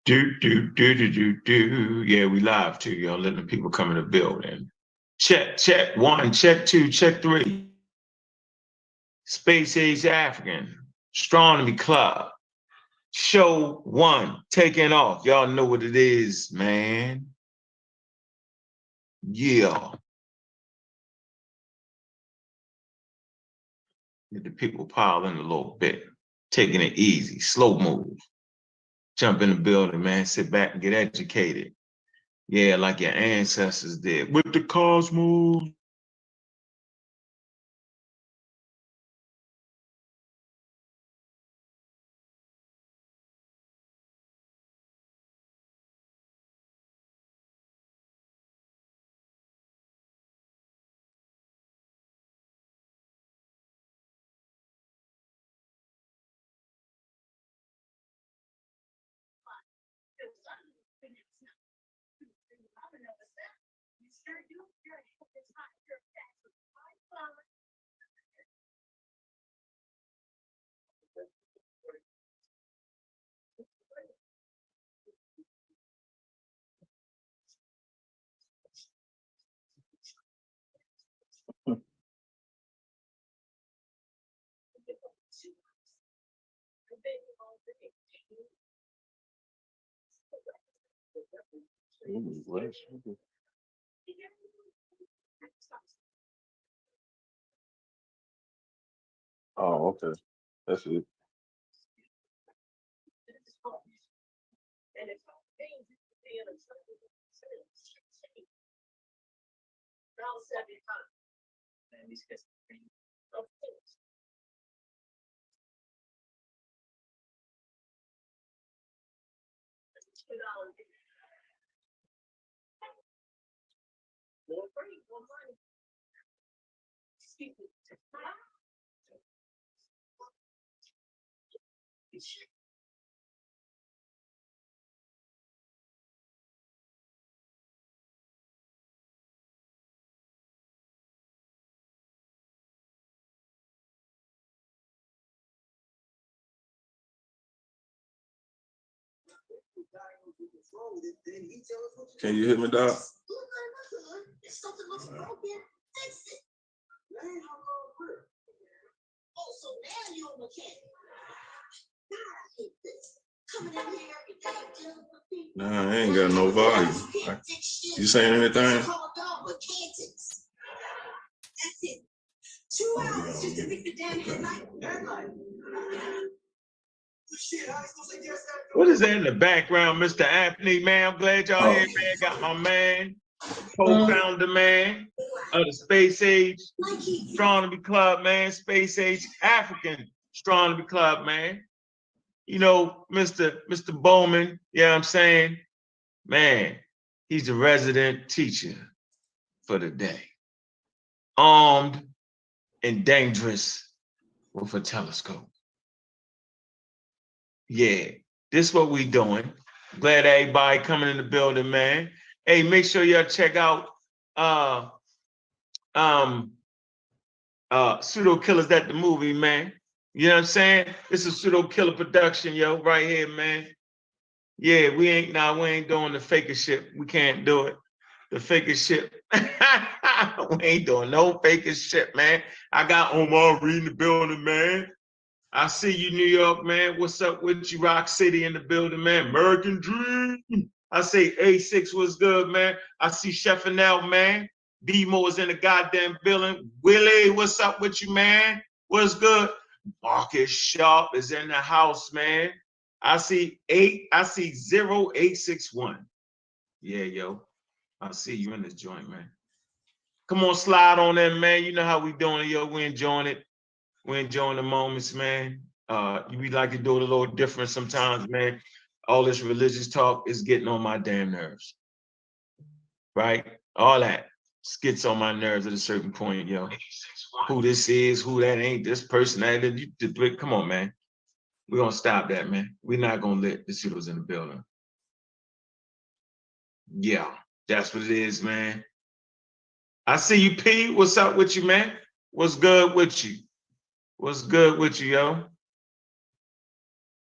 Do. Yeah, we live too, y'all. Letting the people come in the building. Check one, check two, check three. Space Age African Astronomy Club. Show one, taking off. Y'all know what it is, man. Yeah. Get the people pile in a little bit. Taking it easy, slow move. Jump in the building, man. Sit back and get educated. Yeah, like your ancestors did. With the cosmos. Oh, okay. That's it. Can you hit me, Doc? Nah, I ain't got no volume. You saying anything? What is that in the background, Mr. Anthony, man? I'm glad y'all here, man. Got my man, co-founder, man, of the Space Age Astronomy Club, man. Space Age African Astronomy Club, man. You know, Mr. Bowman, yeah, I'm saying, man, he's a resident teacher for the day. Armed and dangerous with a telescope. Yeah, this is what we doing. Glad everybody coming in the building, man. Hey, make sure y'all check out Pseudo Killas at the movie, man. You know what I'm saying? This is Pseudo Killer production, yo, right here, man. Yeah, we ain't doing the faker shit. We can't do it. The faker shit. We ain't doing no faker shit, man. I got Omar reading the building, man. I see you, New York, man. What's up with you, Rock City in the building, man? American Dream. I say A6 was good, man. I see Chef Chanel, man. B-Mo is in the goddamn building. Willie, what's up with you, man? What's good? Marcus Sharp is in the house, man. I see 0861. Yeah, yo. I see you in this joint, man. Come on, slide on in, man. You know how we doing it, yo. We enjoying it. We enjoying the moments, man. We like to do it a little different sometimes, man. All this religious talk is getting on my damn nerves. Right? All that gets on my nerves at a certain point, yo. Who this is, who that ain't, this person, that. Come on, man. We're going to stop that, man. We're not going to let the pseudos in the building. Yeah, that's what it is, man. I see you, P. What's up with you, man? What's good with you? What's good with you, yo?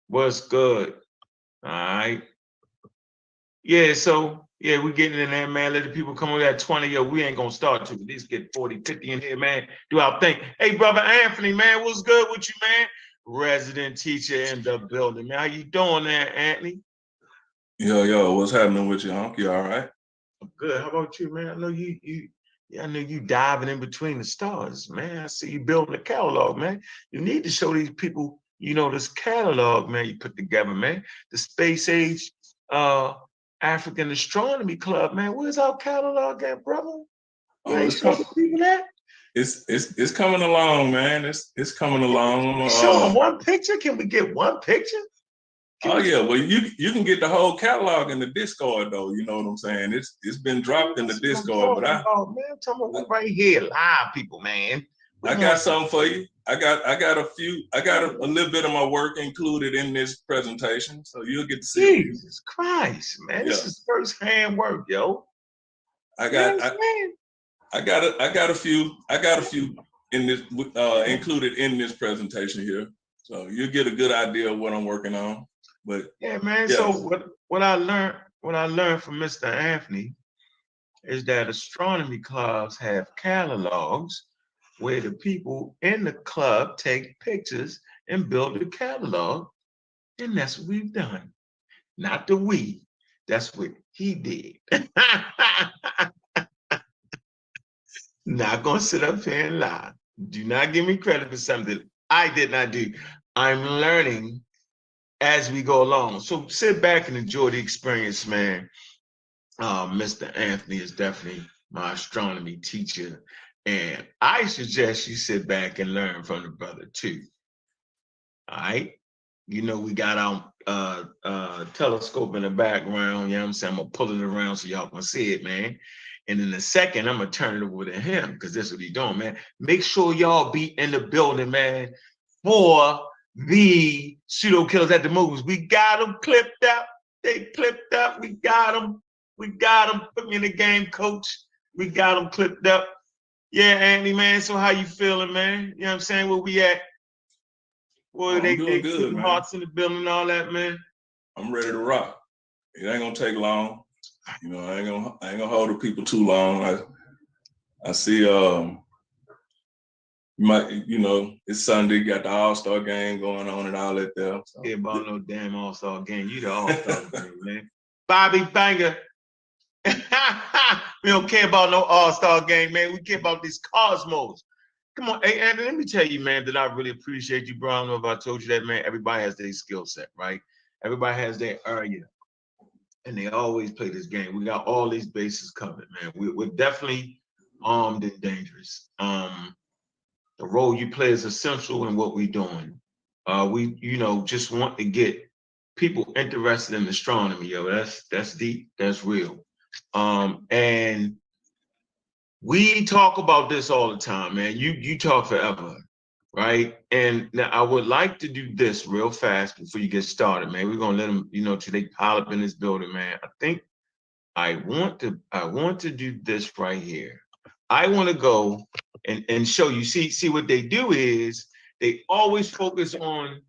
What's good? All right. Yeah, so yeah, we getting in there, man. Let the people come over at 20. Yo, we ain't gonna start to at least get 40, 50 in here, man. Do our thing. Hey, brother Anthony, man, what's good with you, man? Resident teacher in the building, man. How you doing there, Anthony? Yo, what's happening with you, Unc? You all right? I'm good. How about you, man? I know yeah, I know you diving in between the stars, man. I see you building a catalog, man. You need to show these people, this catalog, man, you put together, man. The Space Age African Astronomy Club, man. Where's our catalog at, brother? You Oh, ain't showing the people that? it's coming along, man. It's coming along. Show them one picture. Can we get one picture? Oh yeah, well you can get the whole catalog in the Discord though. You know what I'm saying? It's been dropped in the Discord, but man, I'm talking about right here, live people, man. I got something for you. I got a little bit of my work included in this presentation, so you'll get to see. Jesus Christ, man, this is first-hand work, yo. I got a few in this included in this presentation here, so you'll get a good idea of what I'm working on. But yeah, man. So what I learned from Mr. Anthony is that astronomy clubs have catalogs where the people in the club take pictures and build a catalog, and that's what we've done. Not the we. That's what he did. Not gonna sit up here and lie. Do not give me credit for something I did not do. I'm learning as we go along. So sit back and enjoy the experience, man. Mr. Anthony is definitely my astronomy teacher. And I suggest you sit back and learn from the brother too. All right. We got our telescope in the background. You know what I'm saying? I'm gonna pull it around so y'all can see it, man. And in a second, I'm gonna turn it over to him because that's what he's doing, man. Make sure y'all be in the building, man, for the Pseudo Killas at the movies. We got them clipped up. They clipped up. We got them. We got them. Put me in the game, coach. We got them clipped up. Yeah, Anthony, man. So how you feeling, man? You know what I'm saying? Where we at? Boy, I'm doing good, man. Hearts in the building and all that, man. I'm ready to rock. It ain't gonna take long. I ain't gonna hold the people too long. I see it's Sunday, got the All-Star game going on and all that there. So. Yeah, about no damn All-Star game. You the All-Star game, man. Bobby Banger. We don't care about no All-Star game, man. We care about this cosmos. Come on, hey, and let me tell you, man, that I really appreciate you, bro. I don't know if I told you that, man. Everybody has their skill set, right? Everybody has their area. And they always play this game. We got all these bases covered, man. We're definitely armed and dangerous. The role you play is essential in what we're doing. We, just want to get people interested in astronomy, yo. That's deep, that's real. And we talk about this all the time, man. You talk forever, right? And now I would like to do this real fast before you get started, man. We're gonna let them, till they pile up in this building, man. I think I want to do this right here. I want to go and show you. See what they do is they always focus on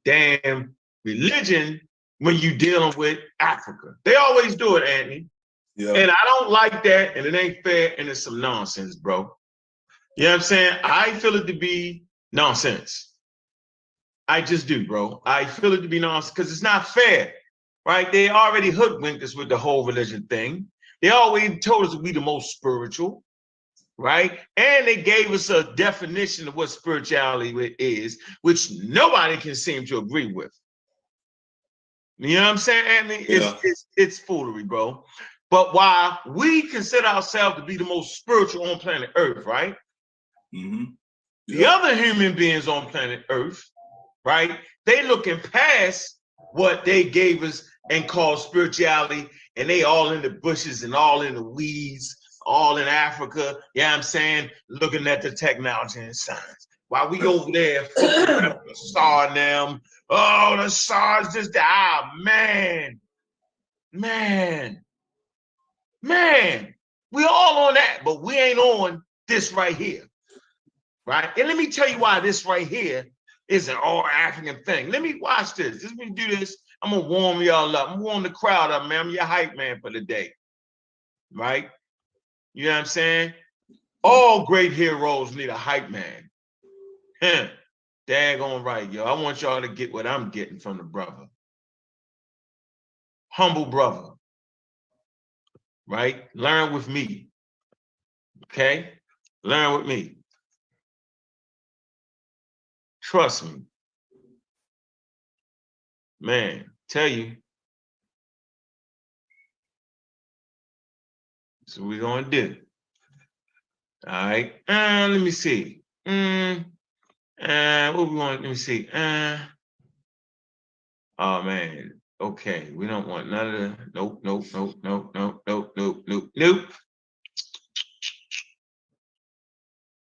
damn religion when you dealing with Africa. They always do it, Anthony. Yeah. And I don't like that, and it ain't fair, and it's some nonsense, bro. You know what I'm saying? I feel it to be nonsense. I just do, bro. I feel it to be nonsense because it's not fair, right? They already hoodwinked us with the whole religion thing. They always told us to be the most spiritual, right? And they gave us a definition of what spirituality is, which nobody can seem to agree with. You know what I'm saying, Anthony? Yeah. It's foolery, bro. But while we consider ourselves to be the most spiritual on planet Earth, right? Mm-hmm. Yep. The other human beings on planet Earth, right? They looking past what they gave us and called spirituality, and they all in the bushes and all in the weeds, all in Africa, you know what I'm saying? Looking at the technology and science. While we over there focusing on the star and them, oh, the stars just man. We all on that, but we ain't on this right here, right? And let me tell you why this right here is an all African thing. Let me watch this. Let me do this I'm gonna warm y'all up. I'm gonna warm the crowd up, man. I'm your hype man for the day. Right? You know what I'm saying? All great heroes need a hype man. Daggone right, yo. I want y'all to get what I'm getting from the brother. Humble brother. Right? Learn with me. Okay? Learn with me. Trust me. Man, tell you. So we're gonna do. All right. Let me see. What we want? Let me see. Oh man. Okay. We don't want none of the nope.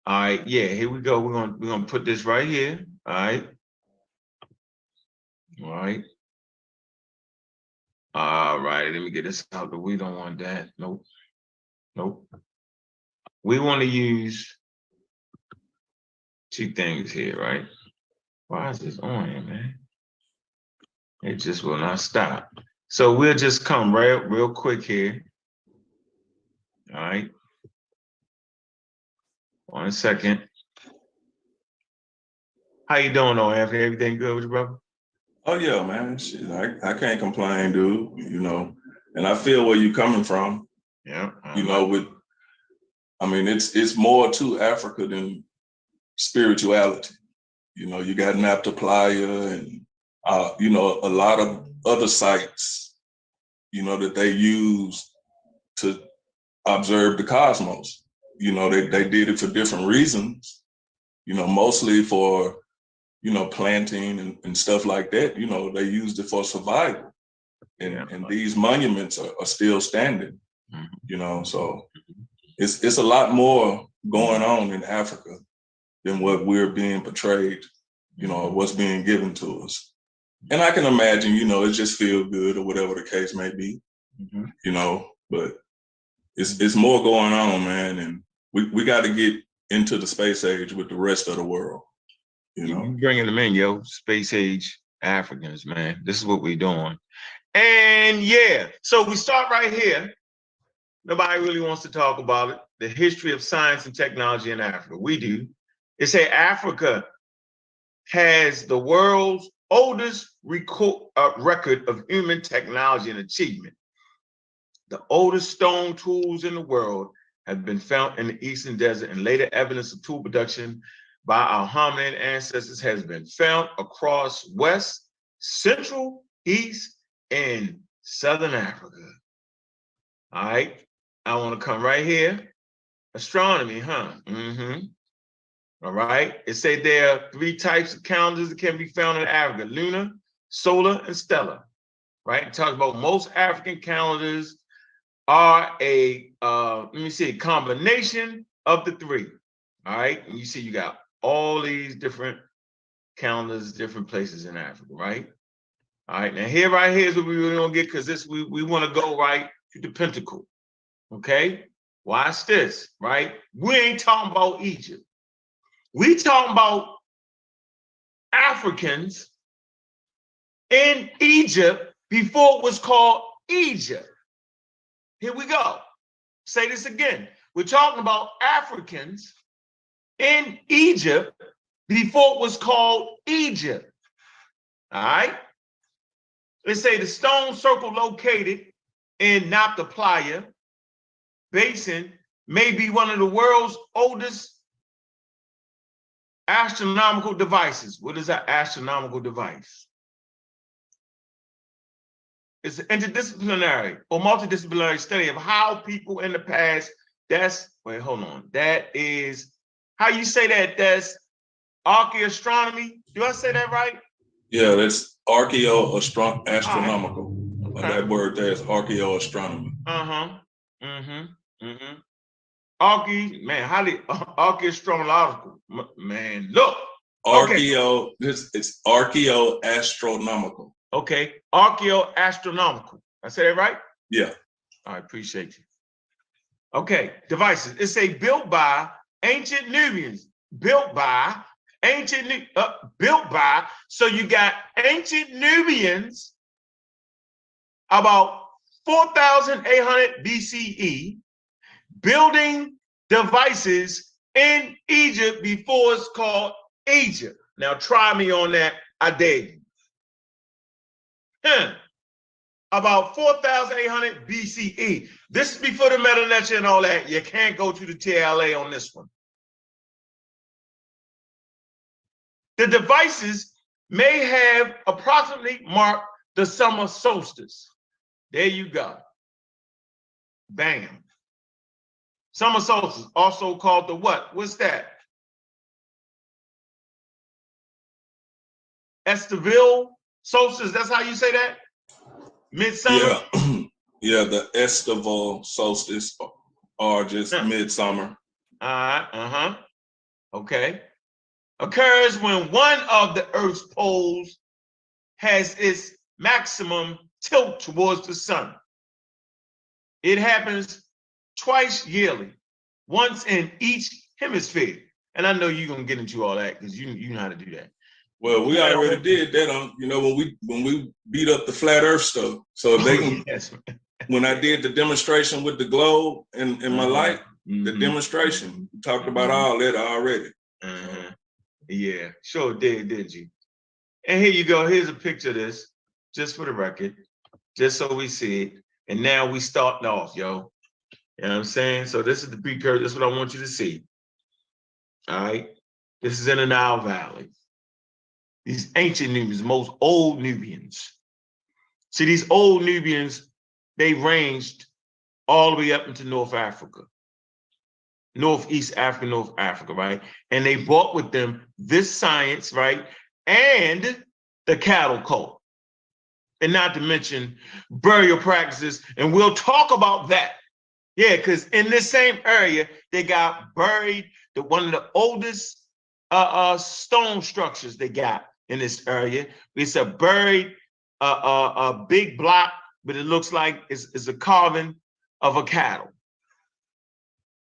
All right, yeah, here we go. We're gonna put this right here. All right. All right. All right, let me get this out, but we don't want that. Nope. Nope. We want to use two things here, right? Why is this on here, man? It just will not stop. So we'll just come real quick here. All right. 1 second. How you doing, though, Anthony? Everything good with you, brother? Oh yeah, man. Shit, I can't complain, dude. You know, and I feel where you're coming from. Yeah. You know, it's more to Africa than spirituality. You know, you got Napta Playa and you know, a lot of other sites, you know, that they use to observe the cosmos. You know, they did it for different reasons, you know, mostly for, you know, planting and stuff like that. You know, they used it for survival. And these monuments are still standing, you know, so it's a lot more going on in Africa than what we're being portrayed, you know, what's being given to us. And I can imagine, you know, it just feels good or whatever the case may be, you know, but it's more going on, man. And we got to get into the space age with the rest of the world, you know. You bringing them in, yo, space age Africans, man. This is what we're doing. And yeah, so we start right here. Nobody really wants to talk about it. The history of science and technology in Africa. We do. They say Africa has the world's oldest record of human technology and achievement. The oldest stone tools in the world have been found in the Eastern Desert, and later evidence of tool production by our hominid ancestors has been found across West, Central, East, and Southern Africa. All right. I want to come right here. Astronomy, huh? All right. It says there are 3 types of calendars that can be found in Africa: lunar, solar, and stellar. Right. It talks about most African calendars are a combination of the 3. All right. And you see, you got all these different calendars, different places in Africa, right? All right. Now right here is what we really gonna get, because this we want to go right to the Pentacle. Okay. Watch this, right? We ain't talking about Egypt. We talking about Africans in Egypt before it was called Egypt. Here we go. Say this again. We're talking about Africans in Egypt before it was called Egypt. All right. They say the stone circle located in Napta Playa Basin may be one of the world's oldest astronomical devices. What is an astronomical device? It's an interdisciplinary or multidisciplinary study of how people in the past, that is, how you say that? That's archaeoastronomy. Do I say that right? Yeah, that's archaeoastronomical. Okay. That word there is archaeoastronomy. Archaeoastronomical. Man, look. It's archaeoastronomical. Okay, archaeoastronomical. I said it right? Yeah. I appreciate you. Okay, devices. It's built by ancient Nubians. So you got ancient Nubians about 4,800 BCE, building devices in Egypt before it's called Egypt. Now try me on that, I dare you. About 4,800 BCE. This is before the Metanetsia and all that. You can't go to the TLA on this one. The devices may have approximately marked the summer solstice. There you go. Bam. Summer solstice, also called the what? What's that? Estival solstice, that's how you say that? Midsummer? Yeah, yeah, the estival solstice or just midsummer. All right, okay. Occurs when one of the Earth's poles has its maximum tilt towards the sun. It happens twice yearly, once in each hemisphere. And I know you're gonna get into all that because you know how to do that. Well, we already did that on, when we beat up the flat Earth stuff. So they can, yes. when I did the demonstration with the globe and my light, the demonstration, we talked about all that already. Yeah, sure did you? And here you go. Here's a picture of this, just for the record, just so we see it. And now we starting off, yo. You know what I'm saying? So this is the precursor. This is what I want you to see. All right. This is in the Nile Valley. These ancient Nubians, most old Nubians. See, these old Nubians, they ranged all the way up into North Africa. Northeast Africa, North Africa, right? And they brought with them this science, right? And the cattle cult. And not to mention burial practices. And we'll talk about that. Yeah, because in this same area, they got buried one of the oldest stone structures they got in this area. It's a buried a big block, but it looks like it's a carving of a cattle.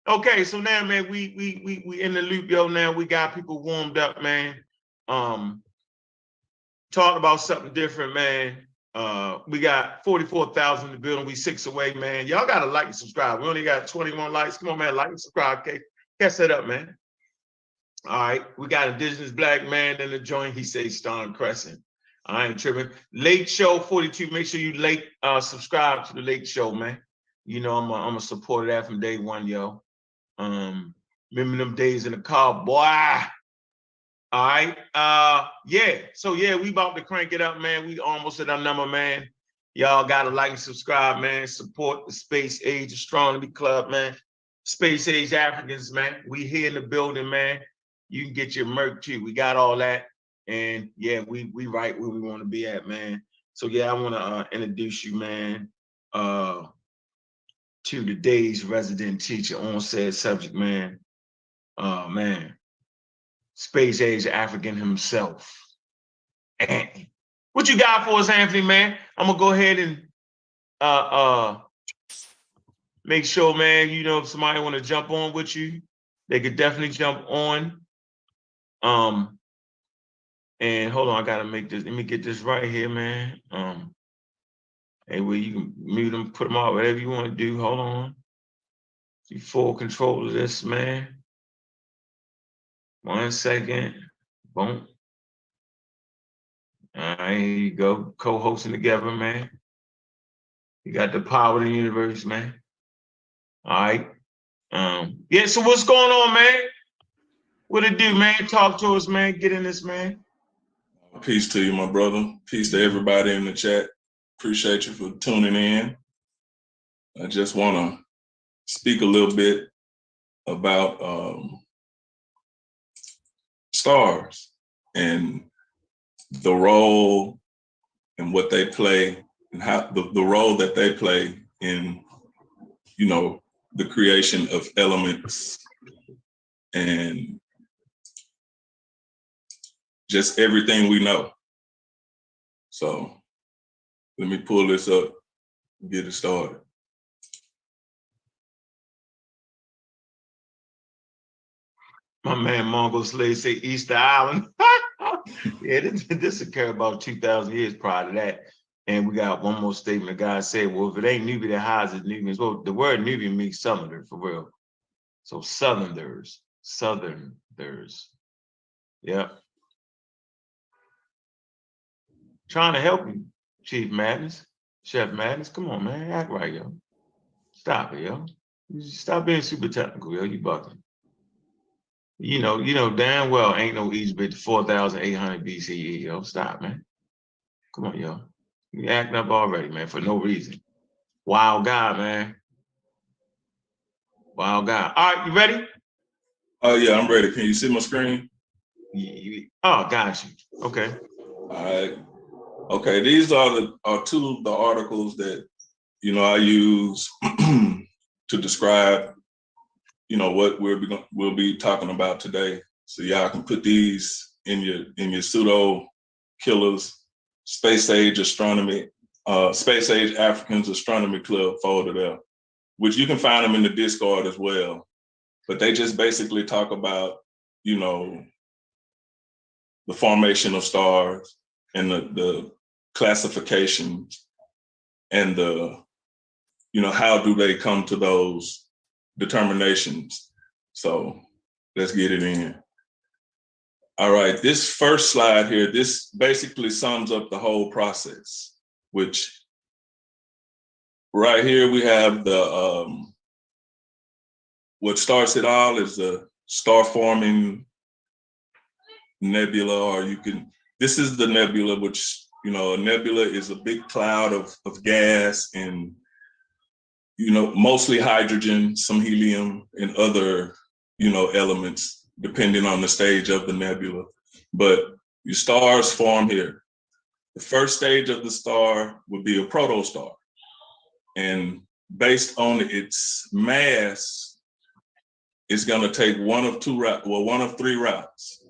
Okay, so now, man, we in the loop, yo. Now we got people warmed up, man. Talking about something different, man. We got 44,000 in the building. We 6 away, man. Y'all gotta like and subscribe. We only got 21 likes. Come on, man, like and subscribe. Okay, catch that up, man. All right, we got Indigenous Black man in the joint. He says Stone Crescent. I ain't tripping. Late Show 42. Make sure you subscribe to the Late Show, man. You know I'm a supporter of that from day one, yo. Remember them days in the car, boy. All right. Yeah. So yeah, we about to crank it up, man. We almost at our number, man. Y'all gotta like and subscribe, man. Support the Space Age Astronomy Club, man. Space Age Africans, man. We here in the building, man. You can get your merch too. We got all that. And yeah, we right where we want to be at, man. So yeah, I want to introduce you, man, to today's resident teacher on said subject, man. Man. Space Age African himself. Anthony. What you got for us, Anthony, man? I'm gonna go ahead and make sure, man, if somebody want to jump on with you, they could definitely jump on. And hold on, I gotta make this. Let me get this right here, man. Hey, well, you can mute them, put them out, whatever you want to do. Hold on. See full control of this, man. 1 second. Boom. All right, here you go. Co-hosting together, man. You got the power of the universe, man. All right. Yeah, so what's going on, man? What it do, man? Talk to us, man. Get in this, man. Peace to you, my brother. Peace to everybody in the chat. Appreciate you for tuning in. I just want to speak a little bit about stars and the role and what they play and how the role that they play in, the creation of elements and just everything we know. So let me pull this up and get it started. My man Mongol Slade say Easter Island. Yeah, this occurred about 2,000 years prior to that. And we got one more statement. God said, well, if it ain't Nubia that hides its Nubians, well, the word Nubian means southerner for real. So Southerners. Yeah. Trying to help you, Chief Madness, Chef Madness. Come on, man. Act right, yo. Stop it, yo. Stop being super technical, yo. You bucking. You know damn well ain't no Egypt 4,800 BCE, yo. Stop, man. Come on, yo. You acting up already, man, for no reason. Wild guy, man. Wild guy. All right, you ready? Oh yeah, I'm ready. Can you see my screen? Oh, got you. Okay. All right. Okay, these are two of the articles that I use to describe what we'll be talking about today. So y'all can put these in your Pseudo Killas Space Age Astronomy, Space Age Africans Astronomy Club folder there, which you can find them in the Discord as well. But they just basically talk about, the formation of stars and the classifications and how do they come to those determinations. So let's get it in. All right, this first slide here, this basically sums up the whole process, which right here we have what starts it all is the star forming nebula, or this is the nebula, which, a nebula is a big cloud of gas and, mostly hydrogen, some helium and other, elements, depending on the stage of the nebula. But your stars form here. The first stage of the star would be a protostar. And based on its mass, it's going to take one of three routes.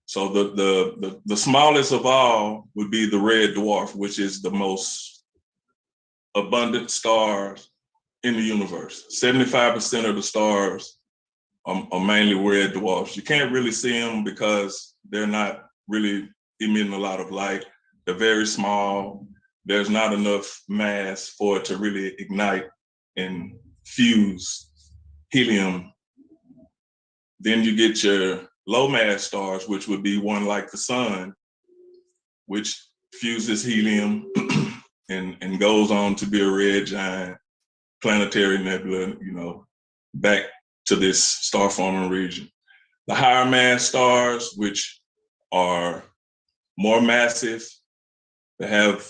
So the smallest of all would be the red dwarf, which is the most abundant stars in the universe. 75% of the stars are mainly red dwarfs. You can't really see them because they're not really emitting a lot of light. They're very small. There's not enough mass for it to really ignite and fuse helium. Then you get your low mass stars, which would be one like the sun, which fuses helium and goes on to be a red giant planetary nebula, back to this star forming region. The higher mass stars, which are more massive, they have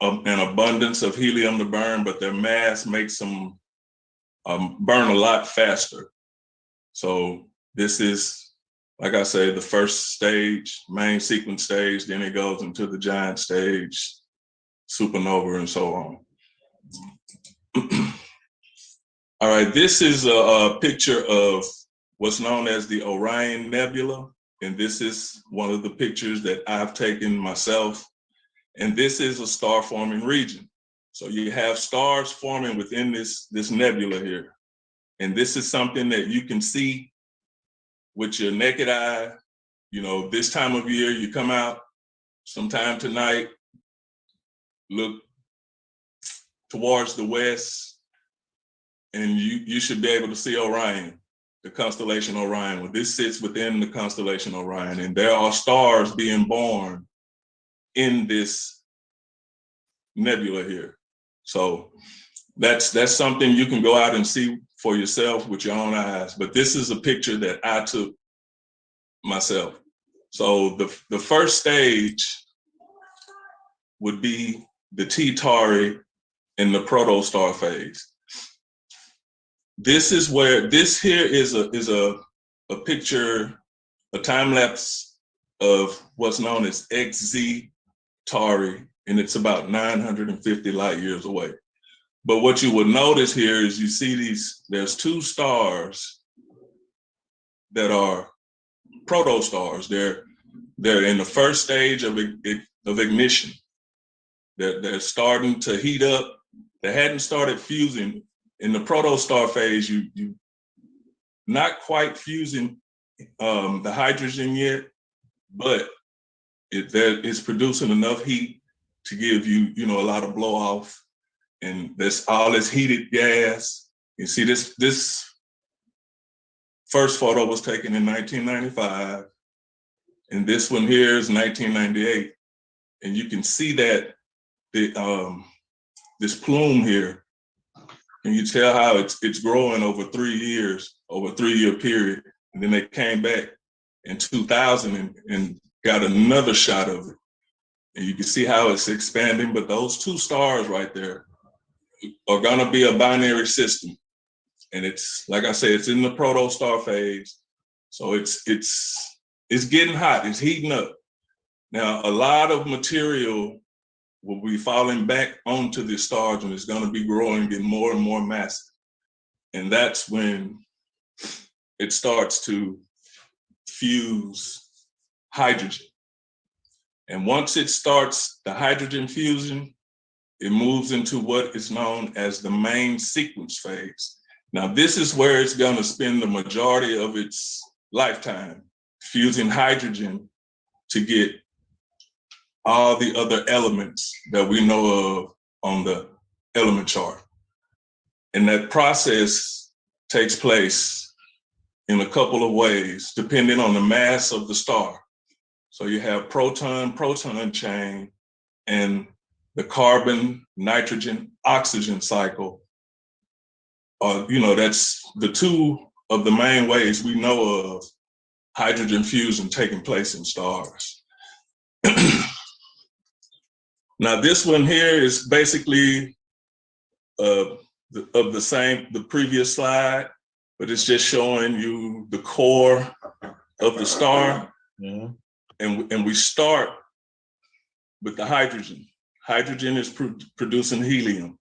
an abundance of helium to burn, but their mass makes them burn a lot faster. So this is, like I say, the first stage, main sequence stage, then it goes into the giant stage, supernova, and so on. All right, this is a picture of what's known as the Orion Nebula, and this is one of the pictures that I've taken myself, and this is a star-forming region. So you have stars forming within this nebula here, and this is something that you can see with your naked eye. This time of year, you come out sometime tonight, look towards the west, and you should be able to see Orion, the constellation Orion. Well, this sits within the constellation Orion, and there are stars being born in this nebula here. So that's something you can go out and see for yourself with your own eyes. But this is a picture that I took myself. So the first stage would be the T-Tauri in the protostar phase. This here is a picture, a time lapse of what's known as XZ Tauri, and it's about 950 light years away. But what you would notice here is you see there's two stars that are protostars. They're in the first stage of ignition. They're starting to heat up. They hadn't started fusing. In the protostar phase, you not quite fusing the hydrogen yet, but it's producing enough heat to give you, you know, a lot of blow off. And that's all this heated gas. You see this first photo was taken in 1995. And this one here is 1998. And you can see that this plume here, and you tell how it's growing over 3 years, over a 3-year period. And then they came back in 2000 and got another shot of it. And you can see how it's expanding, but those two stars right there are gonna be a binary system. And it's, like I said, it's in the protostar phase. So it's getting hot, it's heating up. Now, a lot of material will be falling back onto the stars, and it's gonna be growing, getting more and more massive. And that's when it starts to fuse hydrogen. And once it starts the hydrogen fusion, it moves into what is known as the main sequence phase. Now, this is where it's gonna spend the majority of its lifetime, fusing hydrogen to get all the other elements that we know of on the element chart. And that process takes place in a couple of ways, depending on the mass of the star. So you have proton-proton chain and the carbon, nitrogen, oxygen cycle. You know, that's the two of the main ways we know of hydrogen fusion taking place in stars. Now, this one here is basically the previous slide, but it's just showing you the core of the star. Yeah. And we start with the hydrogen. Hydrogen is producing helium.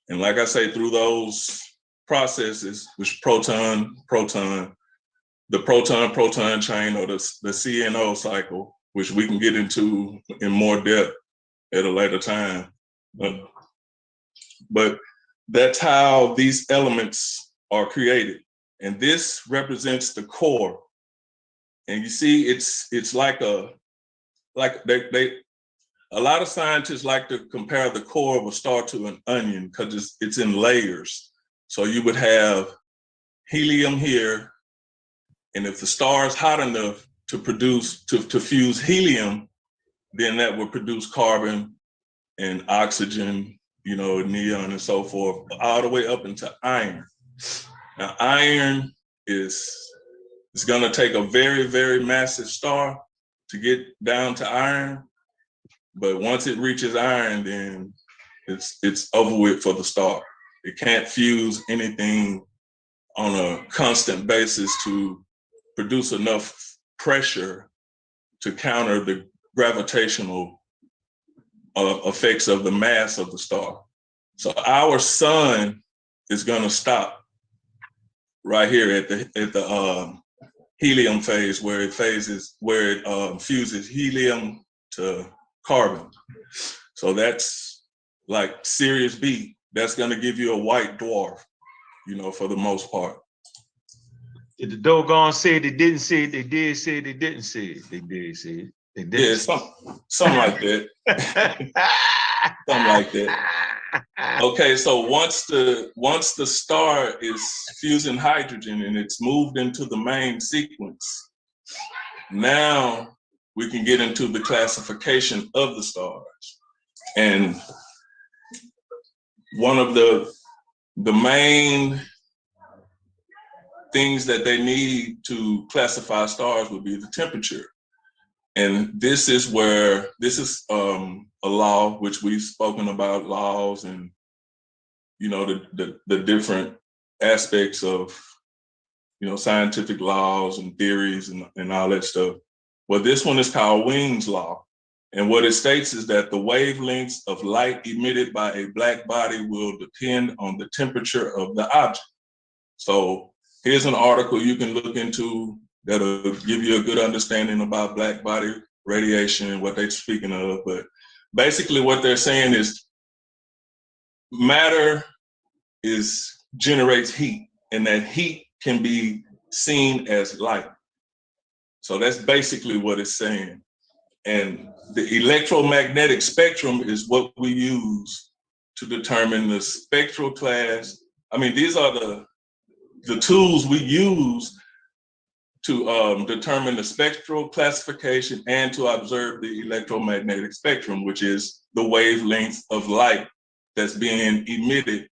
And like I say, through those processes, which proton, the proton-proton chain, or the CNO cycle, which we can get into in more depth at a later time. But that's how these elements are created. And this represents the core. And you see, it's like a lot of scientists like to compare the core of a star to an onion because it's in layers. So you would have helium here, and if the star is hot enough to fuse helium, then that would produce carbon and oxygen, you know, neon and so forth, all the way up into iron. Now, iron it's gonna take a very, very massive star to get down to iron. But once it reaches iron, then it's over with for the star. It can't fuse anything on a constant basis to produce enough pressure to counter the gravitational effects of the mass of the star. So our sun is gonna stop right here at the helium phase, where it fuses helium to carbon. So that's like Sirius B. That's gonna give you a white dwarf, you know, for the most part. Did the doggone say they didn't say it? They did say they didn't say it. They did say it. They did. Yeah, something like that. Something like that. Okay, so once the star is fusing hydrogen and it's moved into the main sequence, now we can get into the classification of the stars. And one of the main things that they need to classify stars would be the temperature. And this is a law, which we've spoken about, laws and, you know, the different aspects of, you know, scientific laws and theories and all that stuff. Well, this one is called Wing's law. And what it states is that the wavelengths of light emitted by a black body will depend on the temperature of the object. So here's an article you can look into that'll give you a good understanding about black body radiation and what they're speaking of. But basically what they're saying is matter generates heat, and that heat can be seen as light. So that's basically what it's saying. And the electromagnetic spectrum is what we use to determine the spectral class. I mean, these are the tools we use to determine the spectral classification and to observe the electromagnetic spectrum, which is the wavelength of light that's being emitted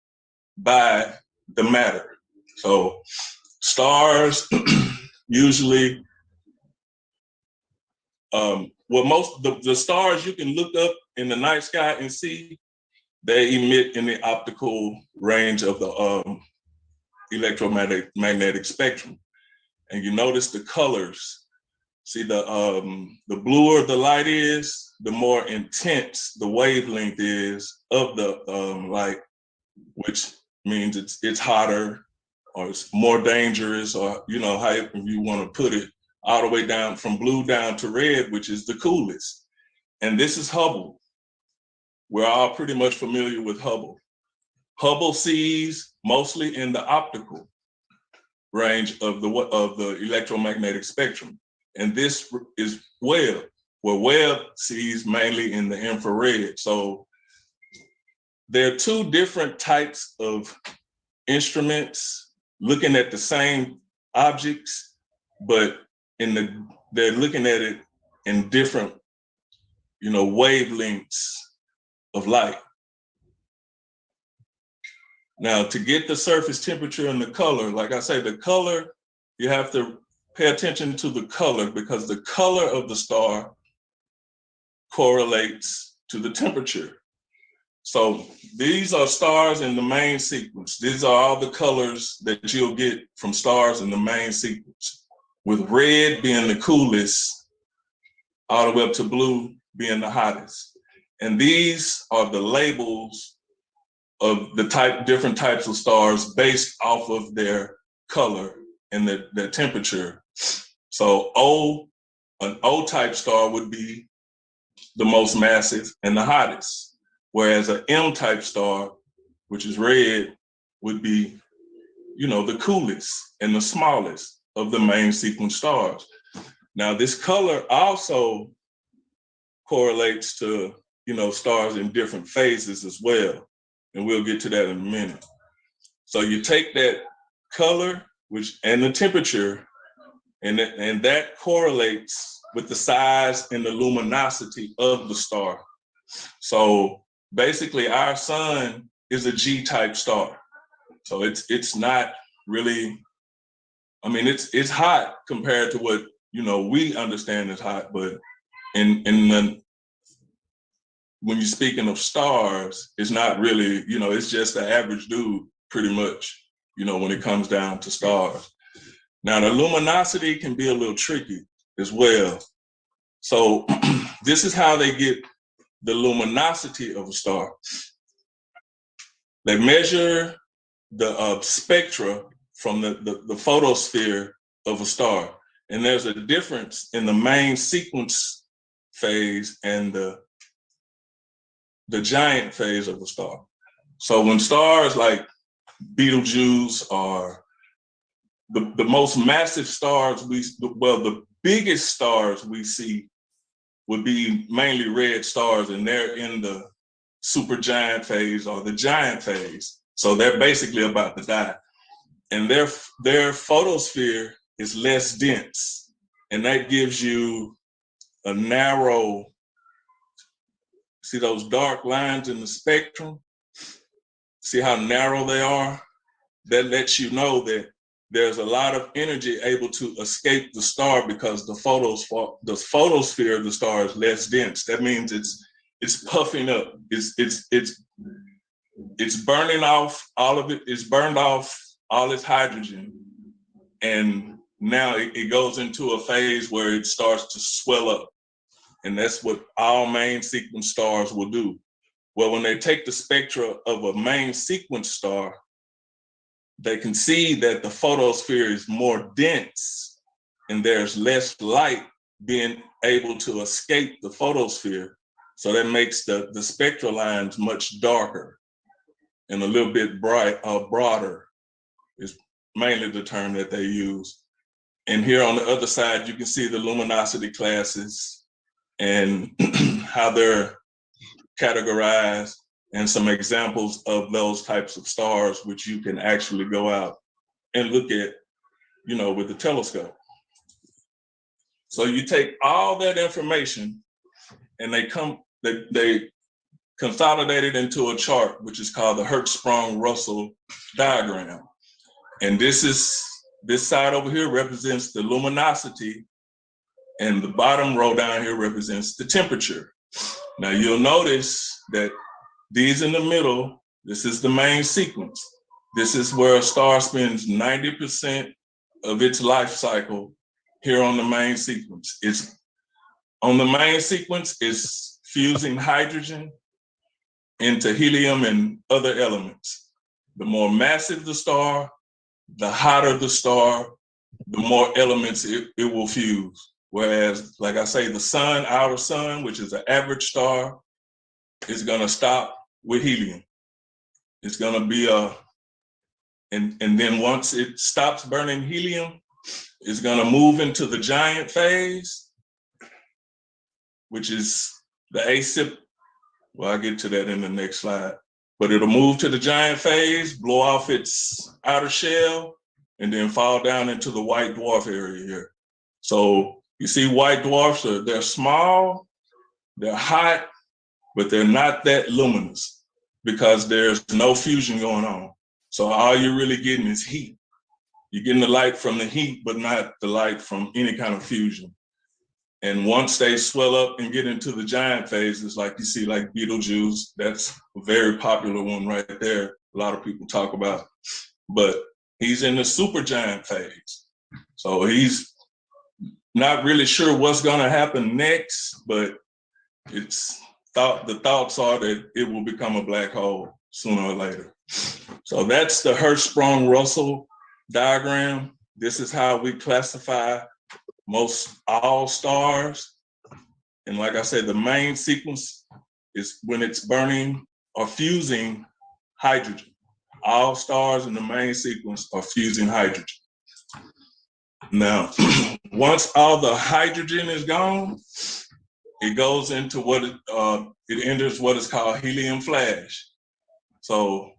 by the matter. So stars usually, most the stars you can look up in the night sky and see, they emit in the optical range of the electromagnetic spectrum. And you notice the colors. See, the bluer the light is, the more intense the wavelength is of the light, which means it's hotter or it's more dangerous, or however you want to put it, all the way down from blue down to red, which is the coolest. And this is Hubble. We're all pretty much familiar with Hubble. Hubble sees mostly in the optical range of the electromagnetic spectrum. And this is Webb, where Webb sees mainly in the infrared. So there are two different types of instruments looking at the same objects, but they're looking at it in different, wavelengths of light. Now, to get the surface temperature and the color, like I say, the color, you have to pay attention to the color, because the color of the star correlates to the temperature. So these are stars in the main sequence. These are all the colors that you'll get from stars in the main sequence, with red being the coolest, all the way up to blue being the hottest. And these are the labels of the different types of stars based off of their color and their temperature. So an O-type star would be the most massive and the hottest, whereas an M-type star, which is red, would be, the coolest and the smallest of the main sequence stars. Now, this color also correlates to, stars in different phases as well. And we'll get to that in a minute. So you take that color, and the temperature, and that correlates with the size and the luminosity of the star. So basically, our sun is a G-type star. So it's not really, it's hot compared to what we understand as hot, but when you're speaking of stars, it's not really, it's just the average dude, pretty much, when it comes down to stars. Now, the luminosity can be a little tricky as well. So this is how they get the luminosity of a star. They measure the spectra from the photosphere of a star. And there's a difference in the main sequence phase and the giant phase of a star. So when stars like Betelgeuse are the most massive stars the biggest stars we see would be mainly red stars, and they're in the supergiant phase or the giant phase. So they're basically about to die. And their photosphere is less dense, and that gives you a narrow. See those dark lines in the spectrum? See how narrow they are? That lets you know that there's a lot of energy able to escape the star, because the photosphere of the star is less dense. That means it's puffing up. It's burning off all of it. It's burned off all its hydrogen, and now it goes into a phase where it starts to swell up. And that's what all main sequence stars will do. Well, when they take the spectra of a main sequence star, they can see that the photosphere is more dense and there's less light being able to escape the photosphere. So that makes the spectral lines much darker and a little bit broader is mainly the term that they use. And here on the other side, you can see the luminosity classes and how they're categorized, and some examples of those types of stars, which you can actually go out and look at, with the telescope. So you take all that information and they consolidate it into a chart, which is called the Hertzsprung-Russell diagram. And this side over here represents the luminosity, and the bottom row down here represents the temperature. Now you'll notice that these in the middle, this is the main sequence. This is where a star spends 90% of its life cycle here on the main sequence. On the main sequence, it's fusing hydrogen into helium and other elements. The more massive the star, the hotter the star, the more elements it will fuse. Whereas, like I say, the sun, outer sun, which is an average star, is gonna stop with helium. It's gonna be and then once it stops burning helium, it's gonna move into the giant phase, which is the asip. Well, I'll get to that in the next slide. But it'll move to the giant phase, blow off its outer shell, and then fall down into the white dwarf area here. So you see white dwarfs, they're small, they're hot, but they're not that luminous because there's no fusion going on. So all you're really getting is heat. You're getting the light from the heat, but not the light from any kind of fusion. And once they swell up and get into the giant phases, like you see, like Betelgeuse, that's a very popular one right there. A lot of people talk about, but he's in the supergiant phase. So he's not really sure what's gonna happen next, but the thoughts are that it will become a black hole sooner or later. So that's the Hertzsprung-Russell diagram. This is how we classify most all stars. And like I said, the main sequence is when it's burning or fusing hydrogen. All stars in the main sequence are fusing hydrogen. Now, once all the hydrogen is gone, it goes into it enters what is called helium flash. So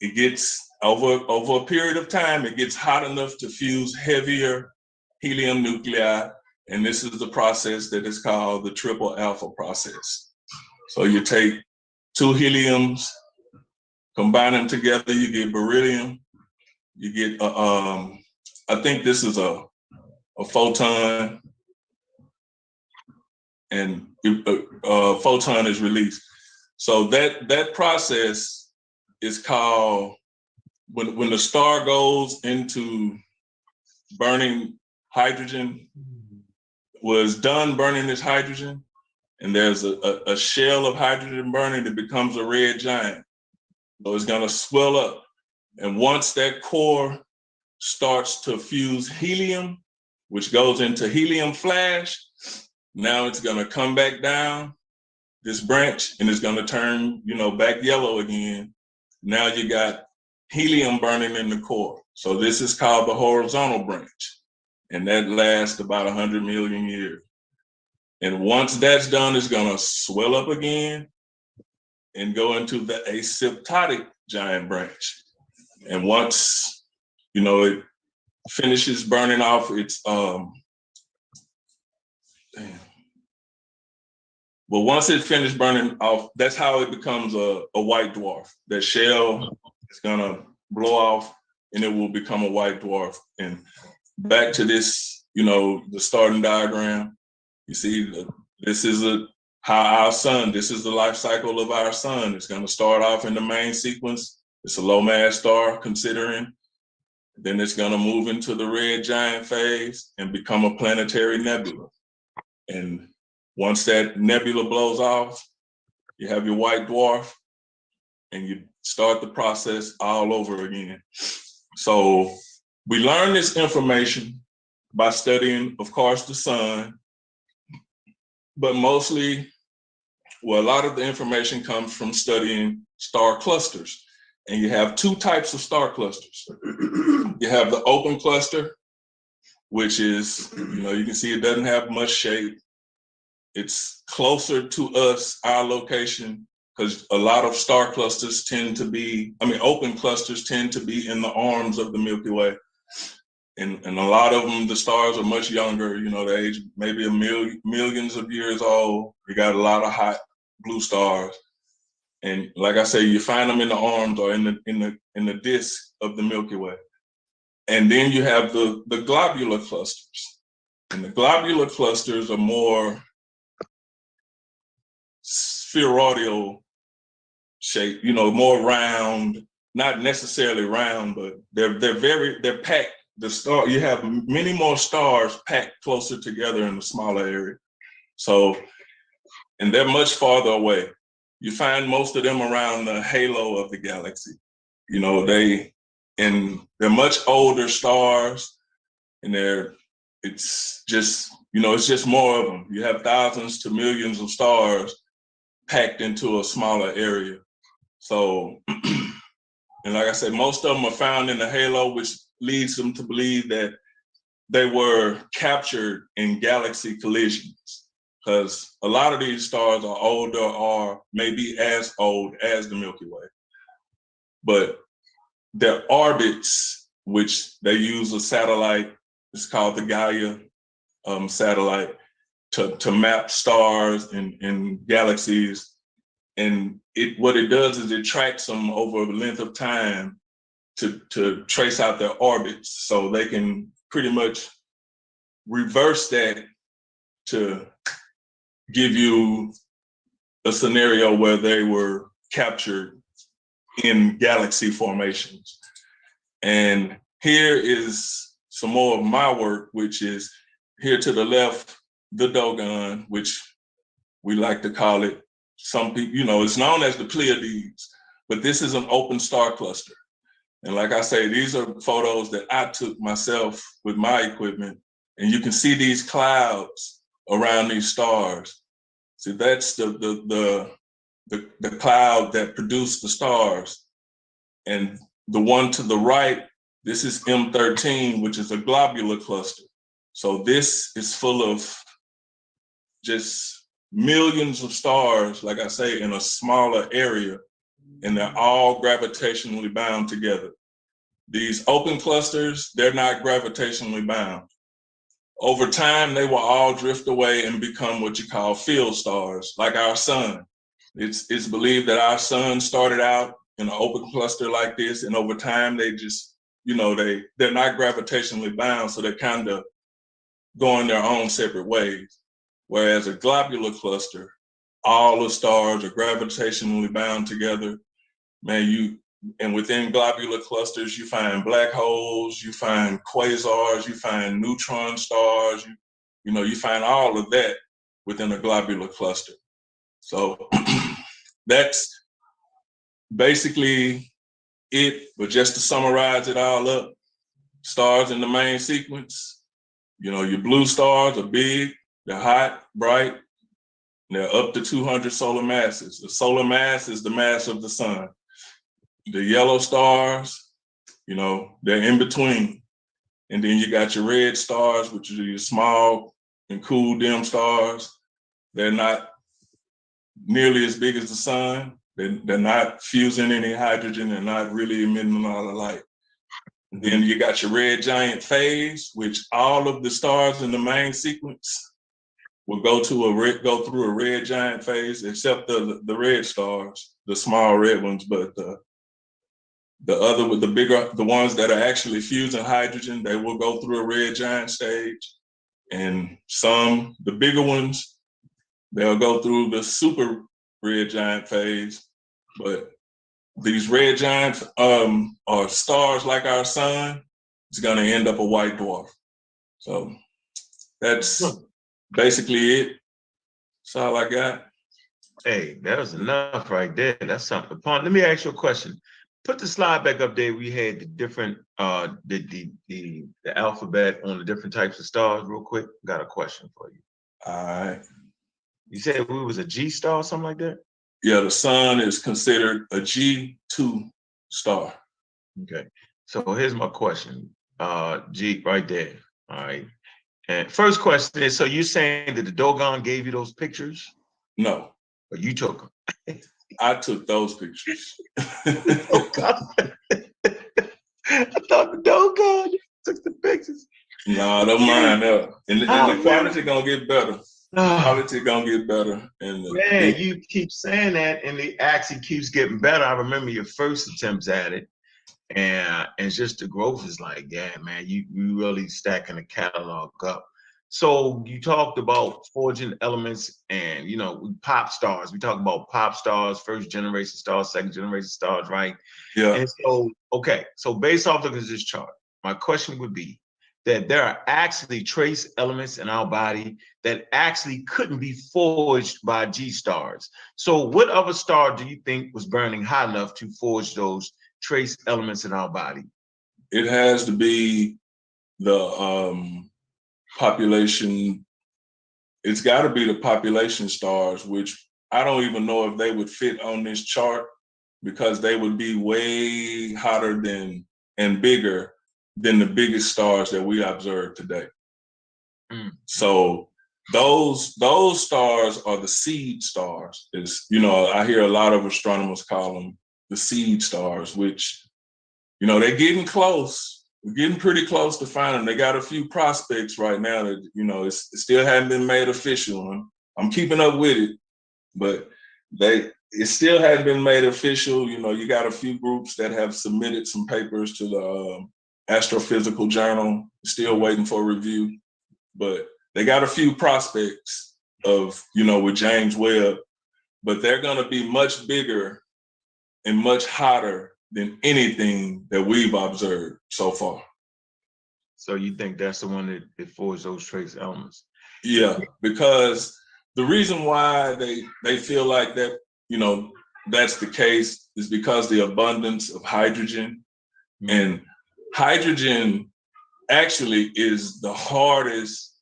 it gets, over a period of time, it gets hot enough to fuse heavier helium nuclei, and this is the process that is called the triple alpha process. So you take two heliums, combine them together, you get beryllium, you get, I think this is a photon, and a photon is released. So that process is called, when the star goes into burning hydrogen, was done burning this hydrogen, and there's a shell of hydrogen burning, it becomes a red giant. So it's gonna swell up. And once that core starts to fuse helium, which goes into helium flash, now it's gonna come back down this branch and it's gonna turn, back yellow again. Now you got helium burning in the core. So this is called the horizontal branch. And that lasts about 100 million years. And once that's done, it's gonna swell up again and go into the asymptotic giant branch. And once, it finishes burning off its, well, once it finishes burning off, that's how it becomes a white dwarf. That shell is gonna blow off and it will become a white dwarf. And back to this, the starting diagram, you see, this is how our sun, this is the life cycle of our sun. It's gonna start off in the main sequence. It's a low mass star considering. Then it's gonna move into the red giant phase and become a planetary nebula. And once that nebula blows off, you have your white dwarf and you start the process all over again. So we learn this information by studying, of course, the sun, but mostly, a lot of the information comes from studying star clusters. And you have two types of star clusters. You have the open cluster, which is, you can see it doesn't have much shape. it's closer to us, our location, because a lot of star clusters tend to be, open clusters tend to be in the arms of the Milky Way. And a lot of them, the stars are much younger, they age maybe millions of years old. You got a lot of hot blue stars. And like I say, you find them in the arms or in the disk of the Milky Way. And then you have the globular clusters. And the globular clusters are more spheroidal shape, more round, not necessarily round, but they're packed. You have many more stars packed closer together in a smaller area. So, and they're much farther away. You find most of them around the halo of the galaxy. They're much older stars, and it's just more of them. You have thousands to millions of stars packed into a smaller area. So, and like I said, most of them are found in the halo, which leads them to believe that they were captured in galaxy collisions, because a lot of these stars are older or maybe as old as the Milky Way. But their orbits, which they use a satellite, it's called the Gaia satellite, to map stars and galaxies. And what it does is it tracks them over a length of time to trace out their orbits, so they can pretty much reverse that to give you a scenario where they were captured in galaxy formations. And here is some more of my work, which is here to the left, the Dogon, which we like to call it. Some people, it's known as the Pleiades, but this is an open star cluster. And like I say, these are photos that I took myself with my equipment, and you can see these clouds around these stars. See, that's the cloud that produced the stars. And the one to the right, this is M13, which is a globular cluster. So this is full of just millions of stars, like I say, in a smaller area, and they're all gravitationally bound together. These open clusters, they're not gravitationally bound. Over time, they will all drift away and become what you call field stars, like our sun. It's believed that our sun started out in an open cluster like this, and over time, they just, they're not gravitationally bound, so they're kind of going their own separate ways. Whereas a globular cluster, all the stars are gravitationally bound together. And within globular clusters, you find black holes, you find quasars, you find neutron stars, you find all of that within a globular cluster. So that's basically it. But just to summarize it all up, stars in the main sequence, your blue stars are big, they're hot, bright, they're up to 200 solar masses. The solar mass is the mass of the sun. The yellow stars, they're in between. And then you got your red stars, which are your small and cool dim stars. They're not nearly as big as the sun. They're not fusing any hydrogen. They're not really emitting a lot of light. And then you got your red giant phase, which all of the stars in the main sequence will go through a red giant phase, except the red stars, the small red ones. But the ones that are actually fusing hydrogen, they will go through a red giant stage. And the bigger ones, they'll go through the super red giant phase. But these red giants are stars like our sun. It's going to end up a white dwarf. So that's basically it. That's all I got. Hey, that was enough right there. That's something. Let me ask you a question. Put the slide back up there. We had the different the alphabet on the different types of stars real quick. Got a question for you. All right. You said we was a G star or something like that? Yeah, the sun is considered a G2 star. Okay. So here's my question. G right there. All right. And first question is, so you're saying that the Dogon gave you those pictures, No, or you took them? I took those pictures. Oh God. I thought the Dogon took the pictures. No, don't mind that. And Oh, the man. quality gonna get better. Oh, Quality gonna get better. And man, you keep saying that, and it actually keeps getting better. I remember your first attempts at it, and just the growth is like, yeah, man, you really stacking the catalog up. So you talked about forging elements and pop stars. We talked about pop stars, first generation stars, second generation stars, right? yeah, And so, okay, so based off of this chart, my question would be that there are actually trace elements in our body that actually couldn't be forged by G stars. So what other star do you think was burning hot enough to forge those trace elements in our body? it has to be the population. It's got to be the population stars, which I don't even know if they would fit on this chart because they would be way hotter than and bigger than the biggest stars that we observe today. So those stars are the seed stars. Is I hear a lot of astronomers call them the seed stars, which they're getting close. We're getting pretty close to finding them. They got a few prospects right now that it still hasn't been made official. I'm keeping up with it, but it still hasn't been made official. You got a few groups that have submitted some papers to the Astrophysical Journal, still waiting for review. But they got a few prospects of, with James Webb, but they're going to be much bigger and much hotter than anything that we've observed so far. So you think that's the one that forged those trace elements? Yeah, because the reason why they feel like that, that's the case is because the abundance of hydrogen. And hydrogen actually is the hardest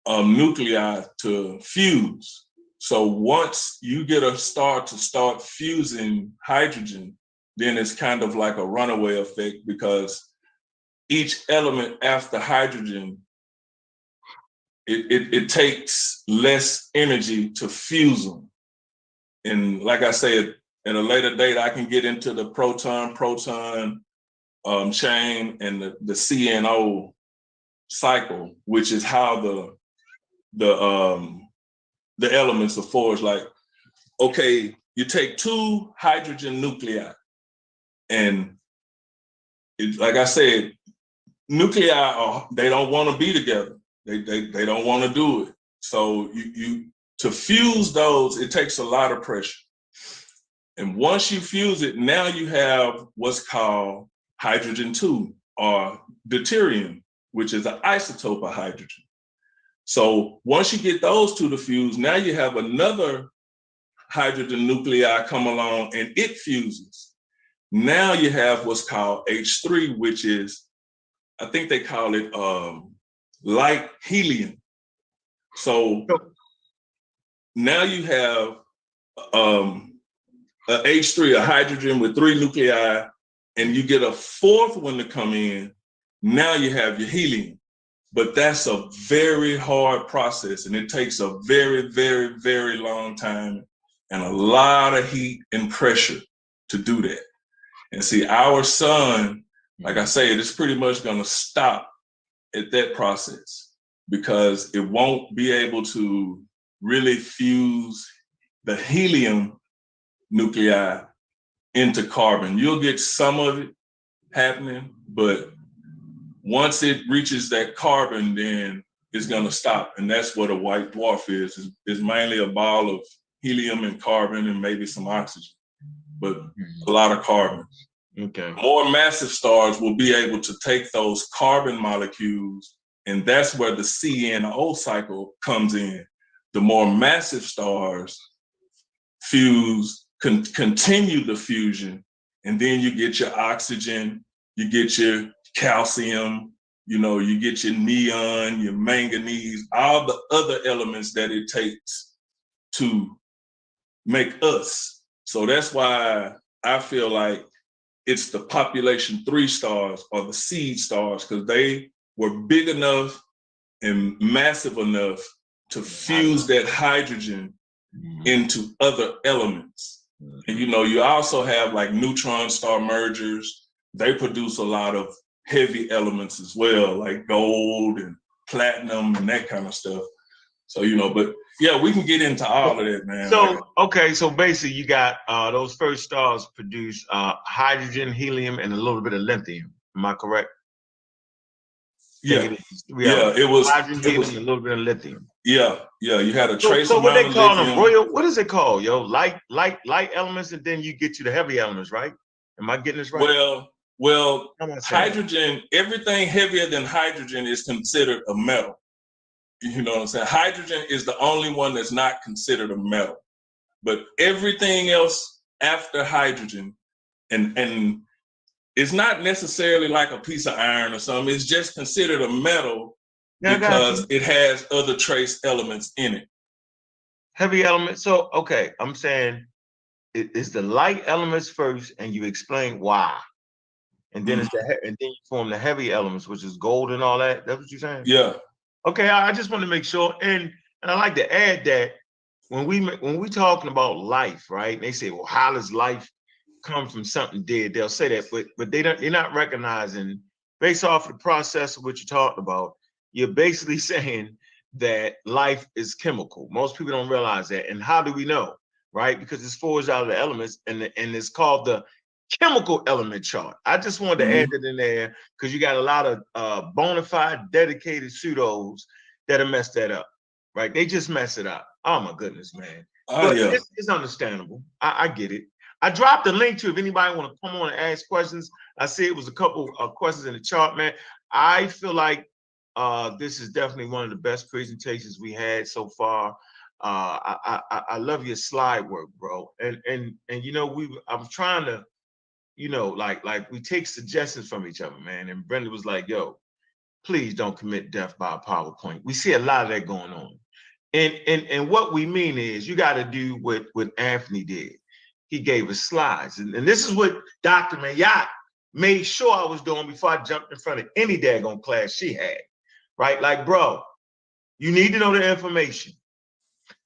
nuclei to fuse. So once you get a star to start fusing hydrogen, then it's kind of like a runaway effect because each element after hydrogen, it takes less energy to fuse them. And like I said, at a later date, I can get into the proton chain and the CNO cycle, which is how the elements are forged. Like, okay, you take two hydrogen nuclei, and like I said, nuclei they don't want to be together. They don't want to do it. So you to fuse those, it takes a lot of pressure. And once you fuse it, now you have what's called hydrogen 2 or deuterium, which is an isotope of hydrogen. So once you get those two to fuse, now you have another hydrogen nuclei come along and it fuses. Now you have what's called H3, which is, I think they call it light helium. So now you have a H3, a hydrogen with 3 nuclei, and you get a fourth one to come in. Now you have your helium. But that's a very hard process, and it takes a very, very, very long time and a lot of heat and pressure to do that. And see, our sun, like I say, it's pretty much going to stop at that process because it won't be able to really fuse the helium nuclei into carbon. You'll get some of it happening, but once it reaches that carbon, then it's going to stop. And that's what a white dwarf is. It's mainly a ball of helium and carbon and maybe some oxygen, but a lot of carbon. Okay. More massive stars will be able to take those carbon molecules, and that's where the CNO cycle comes in. The more massive stars fuse, continue the fusion, and then you get your oxygen, you get your calcium, you get your neon, your manganese, all the other elements that it takes to make us. So that's why I feel like it's the population 3 stars or the seed stars, because they were big enough and massive enough to fuse that hydrogen into other elements. And you also have like neutron star mergers. They produce a lot of heavy elements as well, like gold and platinum and that kind of stuff. So, but yeah, we can get into all of that, man. So, okay, so basically you got those first stars produce hydrogen, helium, and a little bit of lithium. Am I correct? Yeah, it was hydrogen, helium, and a little bit of lithium. Yeah, you had a trace so amount what they of call lithium. them, royal? What is it called, yo? Light elements, and then you get to the heavy elements, right? Am I getting this right? Well, hydrogen. Everything heavier than hydrogen is considered a metal. You know what I'm saying? Hydrogen is the only one that's not considered a metal, but everything else after hydrogen, and it's not necessarily like a piece of iron or something. It's just considered a metal because it has other trace elements in it. Heavy elements. So, okay, I'm saying it's the light elements first, and you explain why, and then and then you form the heavy elements, which is gold and all that. That's what you're saying? Yeah. Okay, I just want to make sure, and I like to add that when we talking about life, right? And they say, well, how does life come from something dead? They'll say that, but they're not recognizing, based off of the process of what you talked about, you're basically saying that life is chemical. Most people don't realize that. And how do we know? Right? Because it's forged out of the elements, and it's called the chemical element chart. I just wanted to add that in there because you got a lot of bona fide, dedicated pseudos that have messed that up. Right? They just mess it up. Oh my goodness, man. But it's understandable. I get it. I dropped a link to if anybody want to come on and ask questions. I see it was a couple of questions in the chart, man. I feel like this is definitely one of the best presentations we had so far. I love your slide work, bro. And I'm trying to, like we take suggestions from each other, man. And Brenda was like, yo, please don't commit death by a PowerPoint. We see a lot of that going on. And what we mean is you got to do what Anthony did. He gave us slides. And this is what Dr. Mayat made sure I was doing before I jumped in front of any daggone class she had. Right? Like, bro, you need to know the information.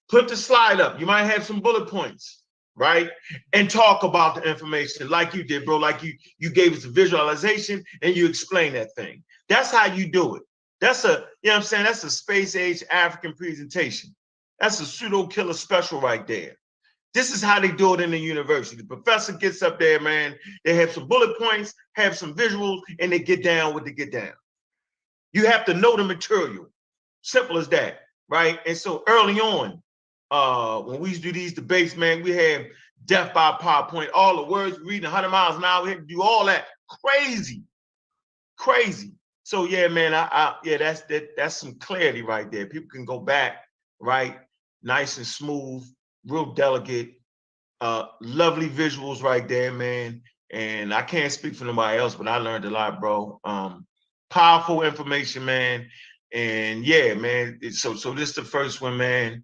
Put the slide up. You might have some bullet points, right? And talk about the information like you did, bro. Like you gave us a visualization and you explain that thing. That's how you do it. That's that's a space age African presentation. That's a pseudo killer special right there. This is how they do it in the university. The professor gets up there, man. They have some bullet points, have some visuals, and they get down what they get down. You have to know the material. Simple as that, right? And so early on, when we used to do these debates, man, we had death by PowerPoint, all the words reading 100 miles an hour. We had to do all that. Crazy. So yeah, man, that's some clarity right there. People can go back, right? Nice and smooth, real delicate, lovely visuals right there, man. And I can't speak for nobody else, but I learned a lot, bro. Powerful information, man. And yeah, man. So this is the first one, man.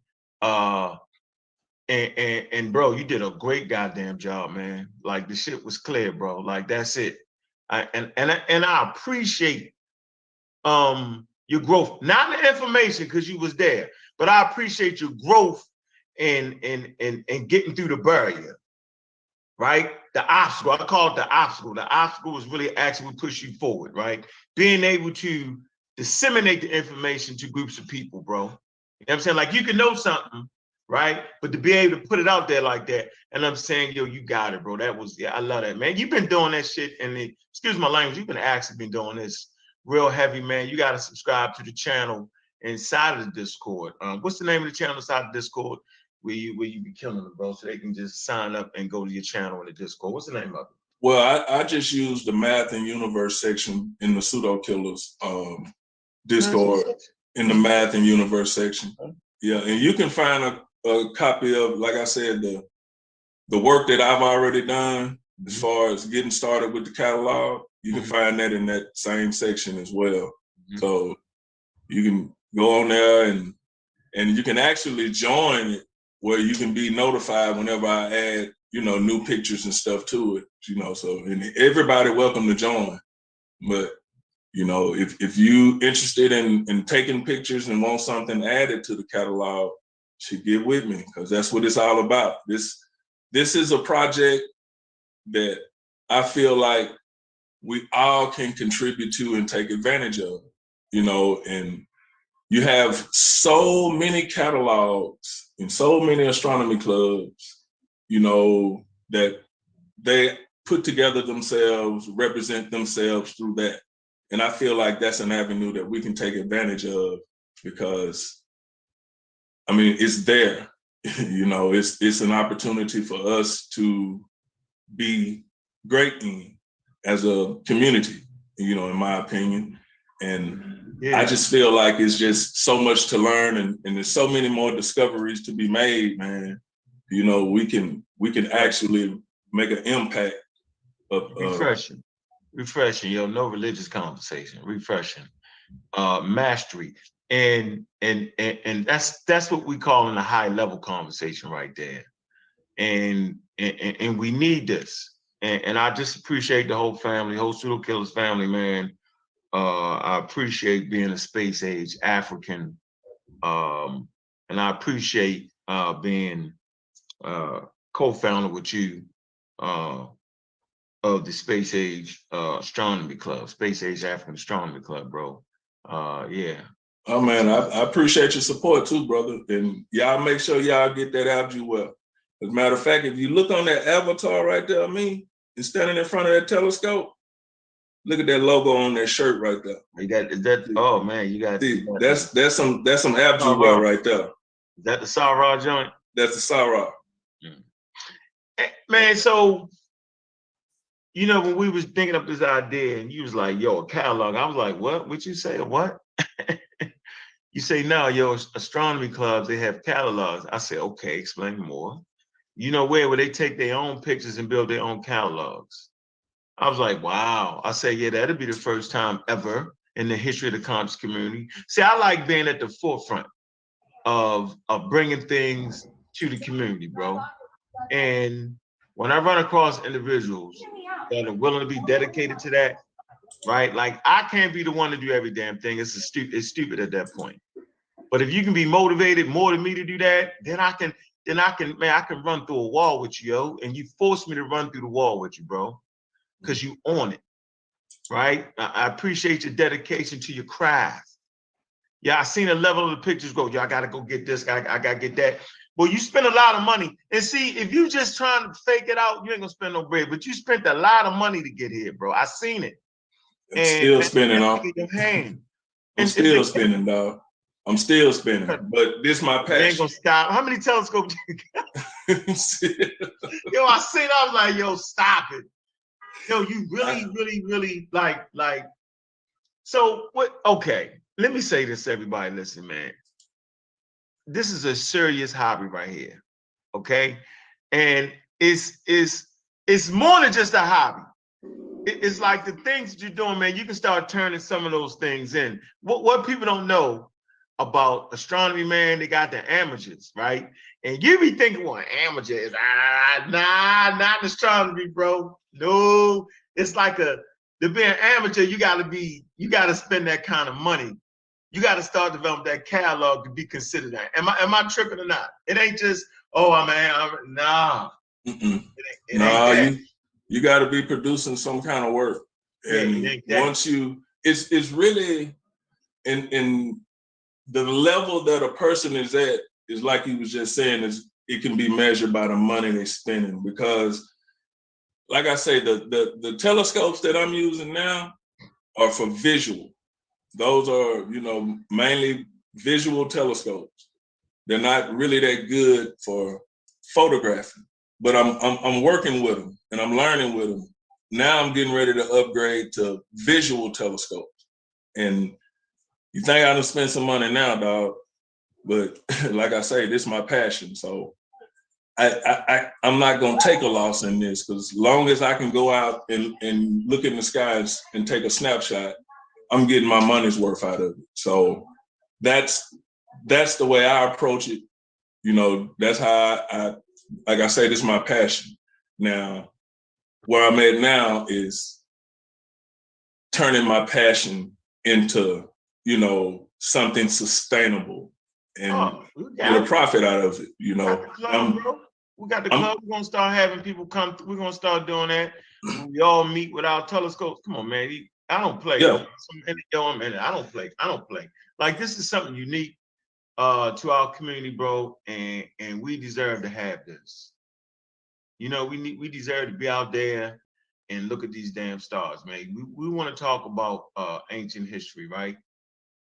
And bro, you did a great goddamn job, man. Like the shit was clear, bro. Like that's it. And I appreciate your growth, not the information because you was there, but I appreciate your growth in getting through the barrier, right? The obstacle, I call it the obstacle. The obstacle was really actually push you forward, right? Being able to disseminate the information to groups of people, bro. You know what I'm saying? Like you can know something, right? But to be able to put it out there like that, and I'm saying, yo, you got it, bro. That was, I love that, man. You've been doing that shit, and excuse my language, you've been actually been doing this real heavy, man. You got to subscribe to the channel inside of the Discord. What's the name of the channel inside the Discord where you be killing them, bro? So they can just sign up and go to your channel in the Discord. What's the name of it? Well, I just used the Math and Universe section in the Pseudo Killas Discord in the Math and Universe section. Yeah, and you can find a copy of, like I said, the work that I've already done as far as getting started with the catalog. You can find that in that same section as well. So you can go on there and you can actually join it where you can be notified whenever I add, new pictures and stuff to it, so and everybody welcome to join. But, You know, if you interested in taking pictures and want something added to the catalog, should get with me, because that's what it's all about. This is a project that I feel like we all can contribute to and take advantage of, you know, and you have so many catalogs and so many astronomy clubs, you know, that they put together themselves, represent themselves through that. And I feel like that's an avenue that we can take advantage of, because, I mean, it's there. You know, it's an opportunity for us to be great in as a community, you know, in my opinion. And I just feel like it's just so much to learn, and there's so many more discoveries to be made, man. You know, we can actually make an impact of refreshing, yo, no religious conversation, refreshing, mastery. And that's what we call in a high level conversation right there. And we need this. And I just appreciate the whole family, whole Pseudo Killas family, man. I appreciate being a space age African. And I appreciate being co-founder with you of the Space Age Astronomy Club, Space Age African Astronomy Club, bro. Yeah. Oh man, I appreciate your support too, brother. And y'all make sure y'all get that out you well. As a matter of fact, if you look on that avatar right there, me, and standing in front of that telescope, look at that logo on that shirt right there. You got that? Oh man, you got. See, that's some Abjewell right there. Is that the Sarah joint? That's the Sarah. Man, so you know, when we was thinking up this idea, and you was like, "Yo, a catalog," I was like, "What? What you say? What?" You say, "No, yo, astronomy clubs, they have catalogs." I said, "Okay, explain more." You know where they take their own pictures and build their own catalogs. I was like, wow. I said, yeah, that'll be the first time ever in the history of the conscious community. See, I like being at the forefront of bringing things to the community, bro. And when I run across individuals that are willing to be dedicated to that, right? Like, I can't be the one to do every damn thing. It's stupid at that point. But if you can be motivated more than me to do that, then I can run through a wall with you, yo. And you force me to run through the wall with you, bro, because you own it, right? I appreciate your dedication to your craft. Yeah, I seen a level of the pictures go, yo, I gotta go get this, I gotta get that. Well, you spend a lot of money. And see, if you just trying to fake it out, you ain't gonna spend no bread, but you spent a lot of money to get here, bro. I seen it. I'm still spending on your hand. I'm still spinning, dog. I'm still spinning, but this is my passion. You ain't gonna stop. How many telescopes you got? Yo, I seen it, I was like, yo, stop it. Yo, you really like, so what? Okay, let me say this to everybody. Listen, man, this is a serious hobby right here. Okay. And it's more than just a hobby. It's like the things that you're doing, man, you can start turning some of those things in. What people don't know about astronomy, man, they got the amateurs, right? And you be thinking, well, amateur is nah, not in astronomy, bro. No, it's like to be an amateur, you gotta spend that kind of money. You gotta start developing that catalog to be considered that. Am I tripping or not? It ain't just, oh, nah. You got to be producing some kind of work, and once it's really in the level that a person is at, is like he was just saying, is it can be measured by the money they're spending. Because, like I say, the telescopes that I'm using now are for visual. Those are, you know, mainly visual telescopes. They're not really that good for photographing, but I'm working with them and I'm learning with them. Now I'm getting ready to upgrade to visual telescopes. And you think I done spend some money now, dog, but like I say, this is my passion. So I'm not gonna take a loss in this, because as long as I can go out and look in the skies and take a snapshot, I'm getting my money's worth out of it. So that's the way I approach it. You know, that's how I like I say, this is my passion. Now, where I'm at now is turning my passion into, you know, something sustainable and get a profit out of it. You know, we got the club. We're gonna start having people come. We're gonna start doing that. We all meet with our telescopes. Come on, man. I don't play. Yeah. I don't play. I don't play. Like, this is something unique to our community, bro, and we deserve to have this. You know, we deserve to be out there and look at these damn stars, man. We want to talk about ancient history, right?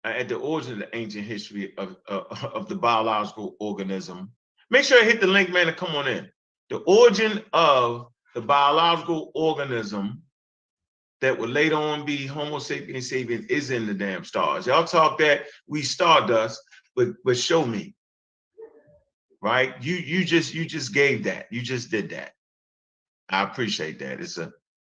At the origin of the ancient history of the biological organism. Make sure I hit the link, man, and come on in. The origin of the biological organism that would later on be Homo sapiens sapiens is in the damn stars. Y'all talk that we stardust, but show me, right? You just gave that. You just did that. I appreciate that.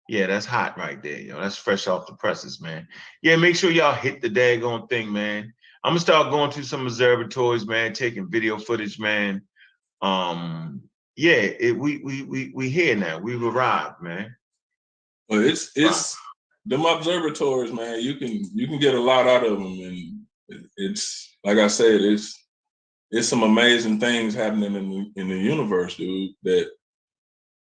Yeah, that's hot right there, yo. That's fresh off the presses, man. Yeah, make sure y'all hit the daggone thing, man. I'm gonna start going to some observatories, man, taking video footage, man. Yeah, we here now. We've arrived, man. Well, it's them observatories, man. You can get a lot out of them, and it's like I said, it's some amazing things happening in the universe, dude, that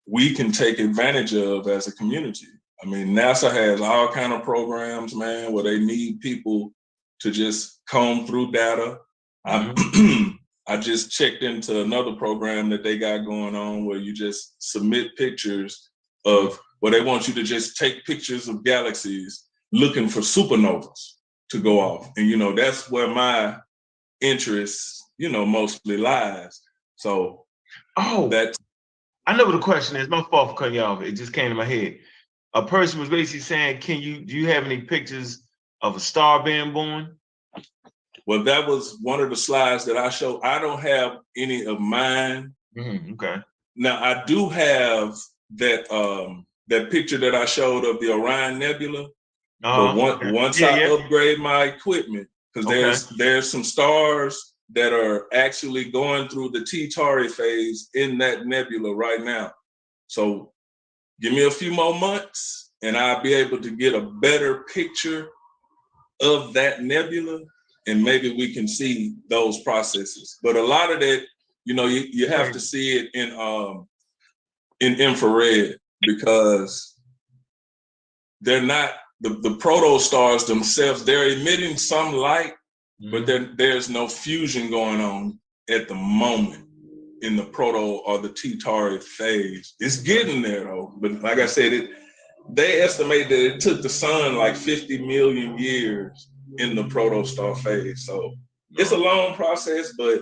we can take advantage of as a community. I mean, NASA has all kind of programs, man, where they need people to just comb through data. I just checked into another program that they got going on where you just submit pictures of where they want you to just take pictures of galaxies looking for supernovas to go off. And, you know, that's where my interest, you know, mostly lies. So that's, I know what the question is. My fault for cutting you off. It just came to my head. A person was basically saying, do you have any pictures of a star being born? Well, that was one of the slides that I showed. I don't have any of mine. Okay. Now I do have that picture that I showed of the Orion Nebula. But once I upgrade my equipment, because there's some stars that are actually going through the T-Tauri phase in that nebula right now. So give me a few more months and I'll be able to get a better picture of that nebula, and maybe we can see those processes. But a lot of that, you know, you have to see it in infrared, because they're not the protostars themselves. They're emitting some light, but there's no fusion going on at the moment in the proto or the T-Tauri phase. It's getting there though, but like I said, they estimate that it took the sun like 50 million years in the protostar phase. So it's a long process, but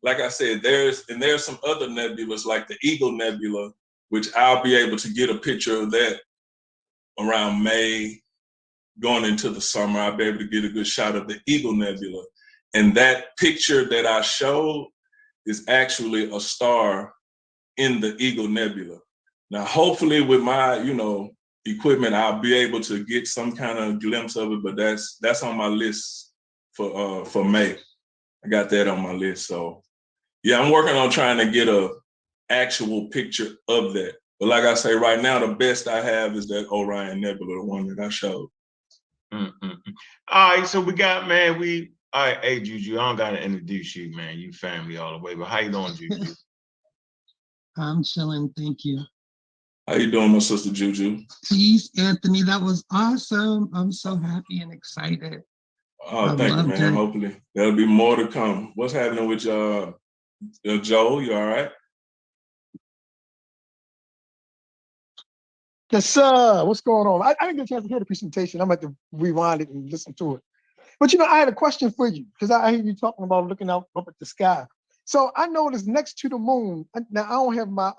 like I said, there's some other nebulas like the Eagle Nebula, which I'll be able to get a picture of that around May. Going into the summer, I'll be able to get a good shot of the Eagle Nebula. And that picture that I showed is actually a star in the Eagle Nebula. Now, hopefully with my, you know, equipment, I'll be able to get some kind of glimpse of it, but that's on my list for May. I got that on my list. So yeah, I'm working on trying to get a actual picture of that. But like I say, right now, the best I have is that Orion Nebula, the one that I showed. All right, so we got, man, all right, hey, Juju, I don't got to introduce you, man. You family all the way, but how you doing, Juju? I'm chilling, thank you. How you doing, my sister Juju? Peace, Anthony, that was awesome. I'm so happy and excited. Oh, thank you, man. Hopefully there'll be more to come. What's happening with Joe? You all right? Yes, sir. What's going on? I didn't get a chance to hear the presentation. I'm going to rewind it and listen to it. But, you know, I had a question for you, because I hear you talking about looking out up at the sky. So I noticed next to the moon, now I don't have my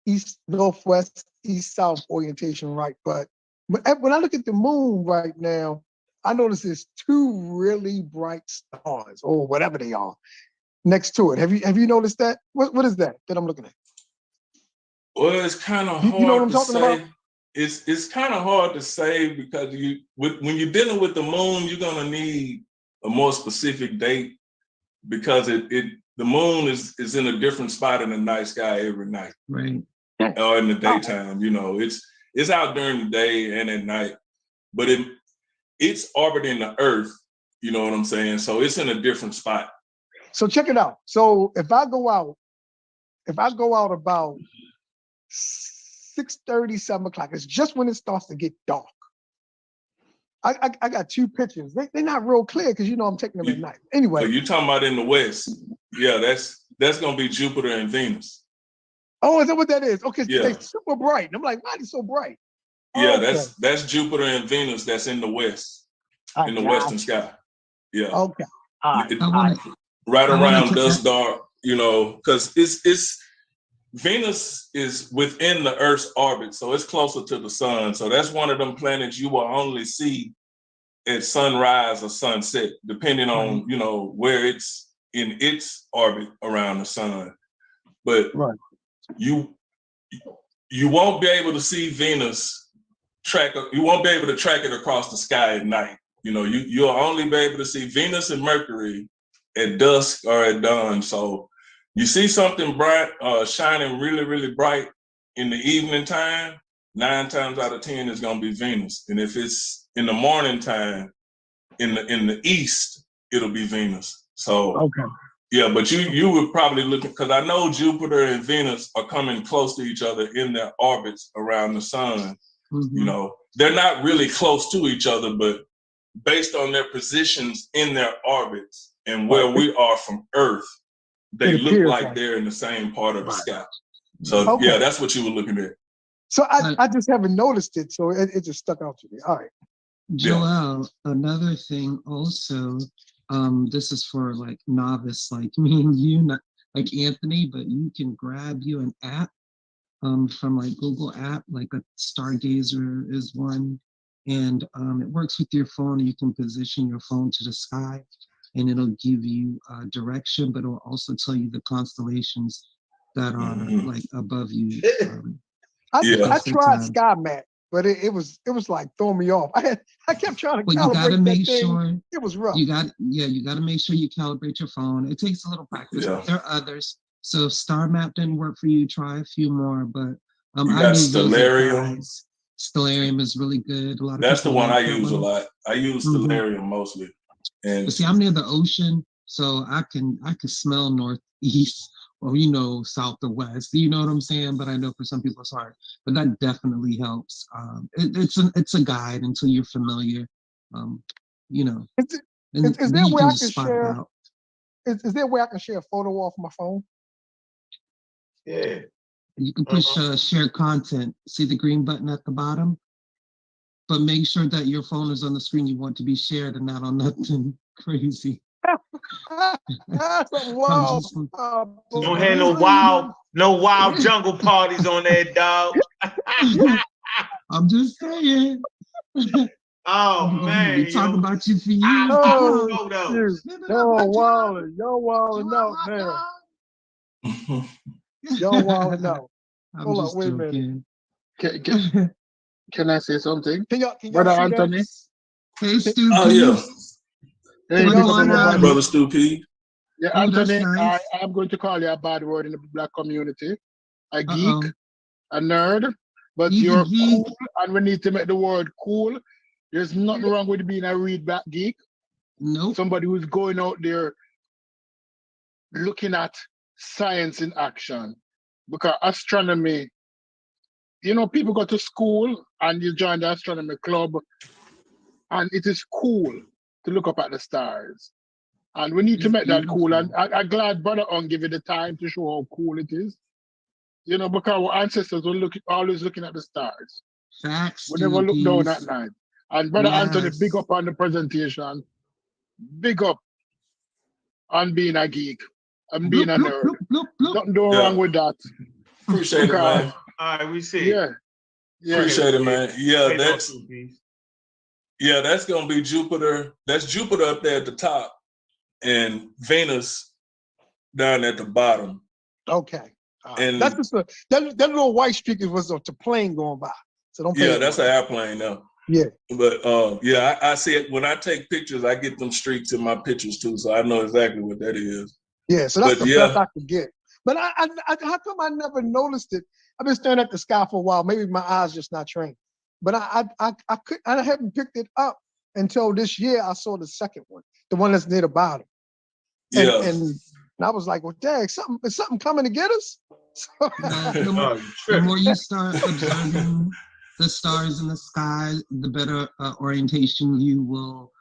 east, northwest, east, south orientation right, but when I look at the moon right now, I notice there's two really bright stars, or whatever they are, next to it. Have you noticed that? What is that I'm looking at? Well, it's kind of hard you know what I'm to talking say. About? It's kind of hard to say, because when you're dealing with the moon, you're gonna need a more specific date, because the moon is in a different spot in the night sky every night, right? Or in the daytime. You know, It's out during the day and at night, but it's orbiting the Earth. You know what I'm saying? So it's in a different spot. So check it out. So if I go out about 6:30, 7 o'clock, it's just when it starts to get dark. I got 2 pictures. They're not real clear because I'm taking them at night. Anyway. So you're talking about in the West. Yeah, that's gonna be Jupiter and Venus. Oh, is that what that is? Okay, Yeah. they're super bright. And I'm like, why are they so bright? Yeah, Okay. that's Jupiter and Venus that's in the West, in the western sky. Yeah. Okay. All right. Right around dusk dark, because it's Venus is within the Earth's orbit, so it's closer to the sun. So that's one of them planets you will only see at sunrise or sunset, depending on where it's in its orbit around the sun. But you won't be able to see Venus you won't be able to track it across the sky at night. You'll only be able to see Venus and Mercury at dusk or at dawn. So you see something bright, shining really, really bright in the evening time, 9 times out of 10 is gonna be Venus. And if it's in the morning time, in the east, it'll be Venus. So yeah, but you would probably look, because I know Jupiter and Venus are coming close to each other in their orbits around the sun. They're not really close to each other, but based on their positions in their orbits and where we are from Earth, they look like they're in the same part of the sky. So yeah, that's what you were looking at. So I just haven't noticed it, so it just stuck out to me. All right. Joel, another thing also, this is for like novice like me and you, not like Anthony, but you can grab you an app from like Google app, like a Stargazer is one, and it works with your phone. You can position your phone to the sky and it'll give you direction, but it'll also tell you the constellations that are like above you. I tried Sky Map, but it was like throwing me off. I kept trying to calibrate you gotta make that thing. sure it was rough. You gotta make sure you calibrate your phone. It takes a little practice, but there are others. So if Star Map didn't work for you, try a few more. But you got Stellarium. Stellarium is really good. That's the one I use a lot. I use Stellarium mostly. And see, I'm near the ocean, so I can smell northeast or south or west. You know what I'm saying? But I know for some people it's hard. But that definitely helps. It's a guide until you're familiar. Is there a way I can share? Is there a way I can share a photo off my phone? Yeah. You can push share content. See the green button at the bottom? But make sure that your phone is on the screen you want to be shared and not on nothing crazy. Wow. Don't have no wild jungle parties on there, dog. I'm just saying. Oh man, we talk about you for years. Y'all wilding out, man. Y'all wilding out. Hold on, wait a minute. Can I say something? Can y'all Brother Anthony? Hey, Stu. Oh yeah. Hey, Brother Stu P. Yeah, Anthony, nice. I'm going to call you a bad word in the Black community. A geek, a nerd, but you're cool, and we need to make the word cool. There's nothing wrong with being a read-back geek. Nope. Somebody who's going out there looking at science in action. Because astronomy, people go to school and you join the astronomy club, and it is cool to look up at the stars. And we need to make that cool. And I'm glad Brother On give you the time to show how cool it is. Because our ancestors were always looking at the stars. Facts. We never look down at night. And Brother Anthony, big up on the presentation. Big up on being a geek and being a nerd. Nothing wrong with that. Appreciate it, man. All right, we see. Yeah. Appreciate it, man. Yeah, that's gonna be Jupiter. That's Jupiter up there at the top, and Venus down at the bottom. Okay. And that's just that little white streak was a plane going by. So don't. Yeah, that's an airplane now. Yeah. But I see it when I take pictures. I get them streaks in my pictures too, so I know exactly what that is. Yeah, so that's the best I could get. But how come I never noticed it? I've been staring at the sky for a while. Maybe my eyes just not trained, but I hadn't picked it up until this year. I saw the second one, the one that's near the bottom, and Yeah. and I was like, well, dang, is something coming to get us? No, Oh, you the tripping. more you start observing the stars in the sky, the better orientation you will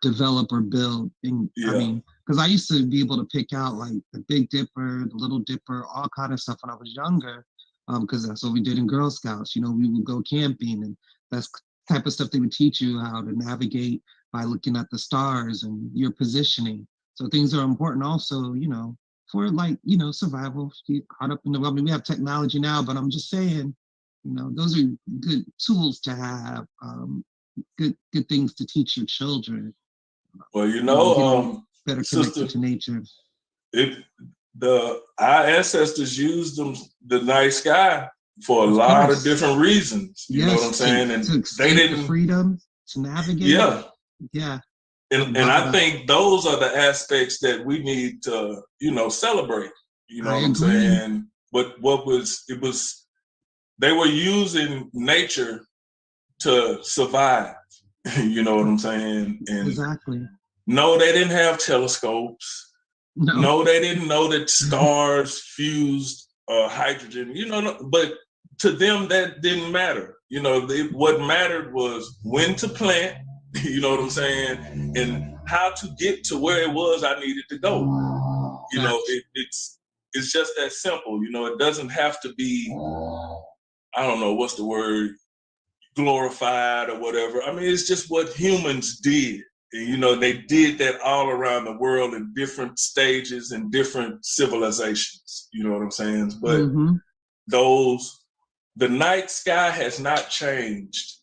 develop or build. And I Yeah. mean, because I used to be able to pick out like the Big Dipper, the Little Dipper, all kind of stuff when I was younger, because that's what we did in Girl Scouts. You know, we would go camping, and that's type of stuff they would teach you how to navigate by looking at the stars and your positioning. So things are important also, you know, for like, you know, survival. Get caught up in the, I mean, we have technology now, but I'm just saying, you know, those are good tools to have, good things to teach your children. Well, you You know, get them know, better sister, connected to nature. our ancestors used the night sky for a Of lot of course. different reasons. You know what I'm Yes, saying? And to they escape the didn't. freedom, to navigate. Yeah. Yeah. And I think those are the aspects that we need to, you know, celebrate. You know I what I'm agree. saying? But they were using nature to survive. You know what I'm saying? And Exactly. no, they didn't have telescopes. No. No, they didn't know that stars fused hydrogen. You know, but to them that didn't matter. You know, what mattered was when to plant. You know what I'm saying, and how to get to where it was I needed to go. You know, it's just that simple. You know, it doesn't have to be, I don't know what's the word, glorified or whatever. I mean, it's just what humans did. And, you know, they did that all around the world in different stages and different civilizations. You know what I'm saying? But the night sky has not changed,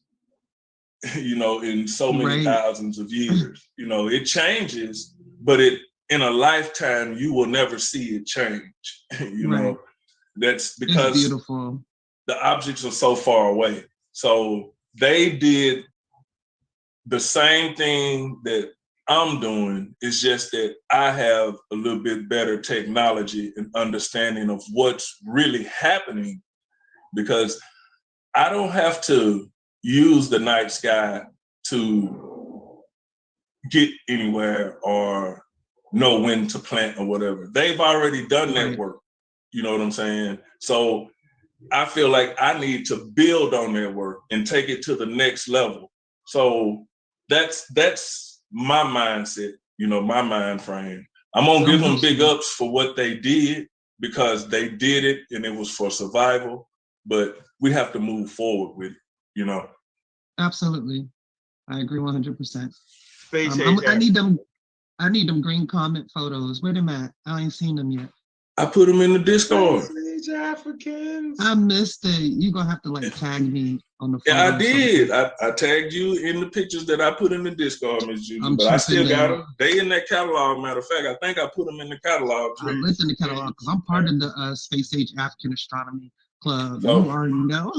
you know, in so many thousands of years. You know, it changes, but in a lifetime, you will never see it change. You know, that's because it's beautiful. The objects are so far away. So they did the same thing that I'm doing. It's just that I have a little bit better technology and understanding of what's really happening, because I don't have to use the night sky to get anywhere or know when to plant or whatever. They've already done that work. You know what I'm saying? So I feel like I need to build on their work and take it to the next level. So that's my mindset, you know, my mind frame. I'm gonna give them big ups for what they did, because they did it and it was for survival, but we have to move forward with it, you know. Absolutely. I agree 100%. I need them green comment photos. Where them at? I ain't seen them yet. I put them in the Discord. Africans. I missed it. You're gonna have to like tag me on the photos. Yeah, I did. I tagged you in the pictures that I put in the Discord, Ms. Judy, but I still got them. They in that catalog. Matter of fact, I think I put them in the catalog. I looked in the catalog because I'm part of the Space Age African Astronomy Club. So, you already know.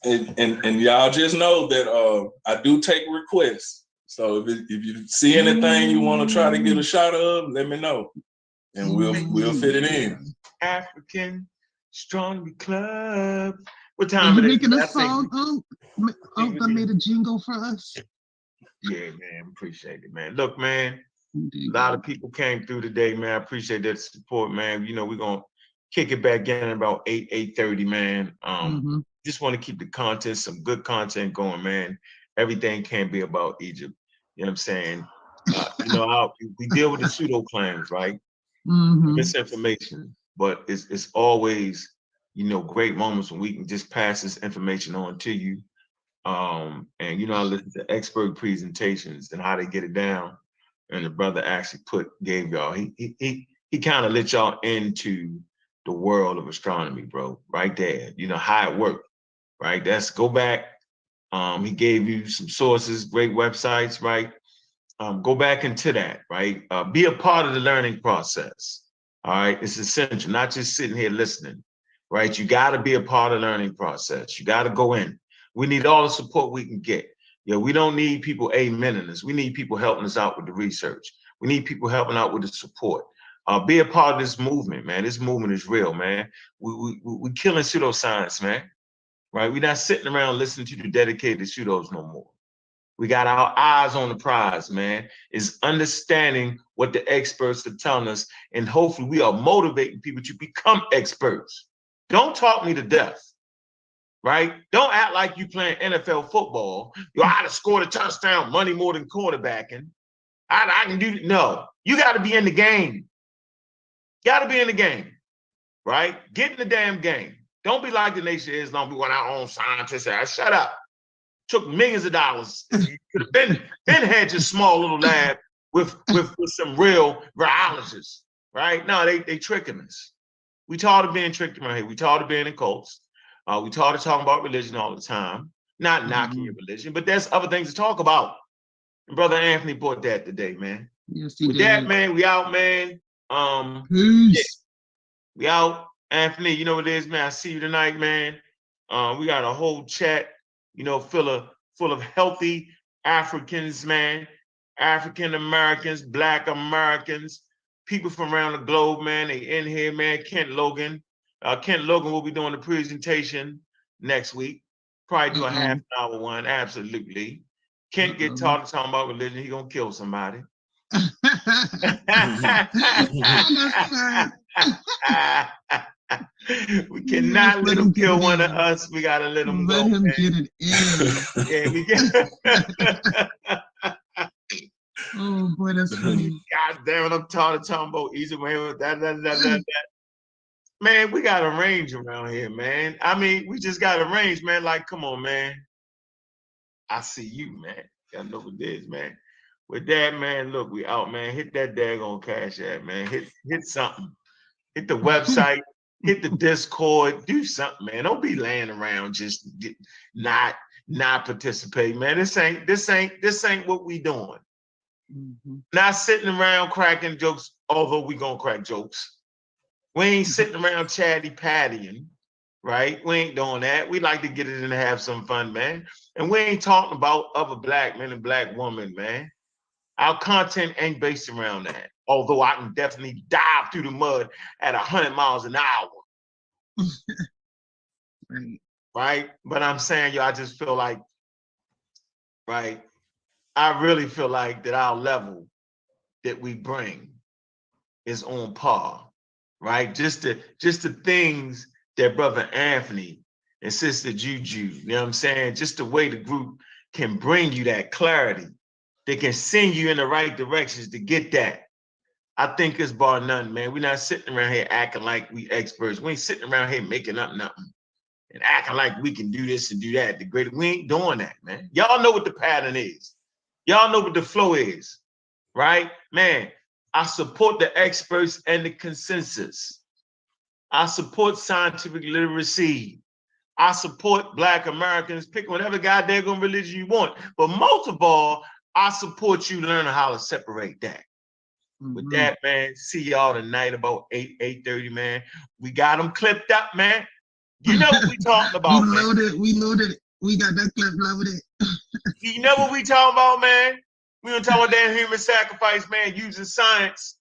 and y'all just know that I do take requests. So if you see anything you want to try to get a shot of, let me know, and we'll fit it in. African Astronomy Club. What time Are it you is? making a song? Unc made a jingle for us. Yeah, man. Appreciate it, man. Look, man. A lot of people came through today, man. I appreciate that support, man. You know, we're gonna kick it back in about 8:30, man. Just want to keep the content, some good content going, man. Everything can't be about Egypt. You know what I'm saying? You know, we deal with the pseudo claims, right? Misinformation, but it's always, you know, great moments when we can just pass this information on to you. And you know, I listen to expert presentations and how they get it down. And the brother actually gave y'all, he kind of let y'all into the world of astronomy, bro, right there. You know, how it worked, right? Go back. He gave you some sources, great websites, right? Go back into that, right? Be a part of the learning process. All right, it's essential, not just sitting here listening, right? You got to be a part of the learning process. You got to go in. We need all the support we can get. You know, we don't need people amening us. We need people helping us out with the research. We need people helping out with the support. Be a part of this movement, man. This movement is real, man. We killing pseudoscience, man. Right? We're not sitting around listening to the dedicated pseudos no more. We got our eyes on the prize, man. Is understanding what the experts are telling us, and hopefully we are motivating people to become experts. Don't talk me to death, right? Don't act like you playing NFL football. You ought to score a touchdown, money more than quarterbacking. I can do, no. You got to be in the game. Got to be in the game, right? Get in the damn game. Don't be like the Nation of Islam. We want our own scientists. Shut up. Took millions of dollars. You could have been had your small little lab with some real virologists, right? No, they tricking us. We tired of being tricked around here. We tired of being in cults. We tired of talking about religion all the time. Not knocking your religion, but there's other things to talk about. And Brother Anthony brought that today, man. Yes, he With did. that, man, we out, man. Peace. Yeah, we out. Anthony, you know what it is, man. I see you tonight, man. We got a whole chat, full of healthy Africans, man. African Americans, Black Americans, people from around the globe, man. They in here, man. Kent Logan will be doing the presentation next week. Probably do a half an hour one, absolutely. Kent get talking about religion, he gonna kill somebody. We cannot let him kill one of us. We gotta let him go. Let him man. get it in. Yeah, we get. Oh boy, that's funny. God damn it, I'm tired of talking about easy way with that. Man, we got a range around here, man. I mean, we just got a range, man. Like, come on, man. I see you, man. Y'all know what it is, man. With that, man, look, we out, man. Hit that daggone Cash App, man. Hit something. Hit the website. Hit the Discord. Do something, man. Don't be laying around just not participating, man. This ain't what we doing. Not sitting around cracking jokes, although we gonna crack jokes. We ain't sitting around chatty pattying, right? We ain't doing that. We like to get it and have some fun, man. And we ain't talking about other Black men and Black women, man. Our content ain't based around that. Although I can definitely dive through the mud at 100 miles an hour. Right? But I'm saying, I just feel like, right? I really feel like that our level that we bring is on par, right? Just the things that Brother Anthony and Sister Juju, you know what I'm saying? Just the way the group can bring you that clarity. They can send you in the right directions to get that. I think it's bar none, man. We're not sitting around here acting like we experts. We ain't sitting around here making up nothing and acting like we can do this and do that. We ain't doing that, man. Y'all know what the pattern is. Y'all know what the flow is, right? Man, I support the experts and the consensus. I support scientific literacy. I support Black Americans. Pick whatever goddamn religion you want. But most of all, I support you learning how to separate that. With that, man, see y'all tonight about 8:30, man. We got them clipped up, man. You know what we talking about, We loaded. We got that clip loaded. You know what we talking about, man? We don't talk about that human sacrifice, man, using science.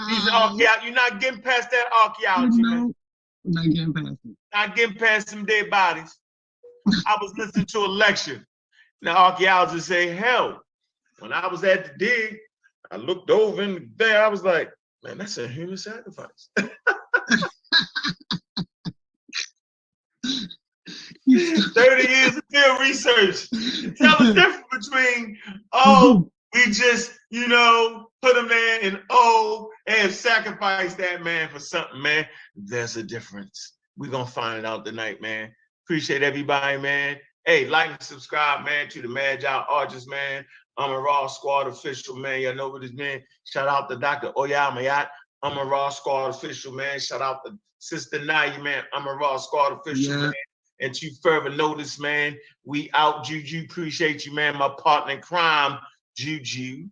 Using archaeology. You're not getting past that archaeology, man. Not getting past it. Not getting past some dead bodies. I was listening to a lecture. The archaeologists say, hell, when I was at the dig, I looked over in there, I was like, man, that's a human sacrifice. 30 years of field research. Tell the difference between, we just, put a man in and sacrifice that man for something, man. There's a difference. We're going to find it out tonight, man. Appreciate everybody, man. Hey, like and subscribe, man, to the Magi Artist, man. I'm a Raw Squad official, man. Y'all know what it is, man. Shout out to Dr. Oyamayat. I'm a Raw Squad official, man. Shout out to Sister Naya, man. I'm a Raw Squad official, man. And to further notice, man, we out, Juju. Appreciate you, man. My partner in crime, Juju.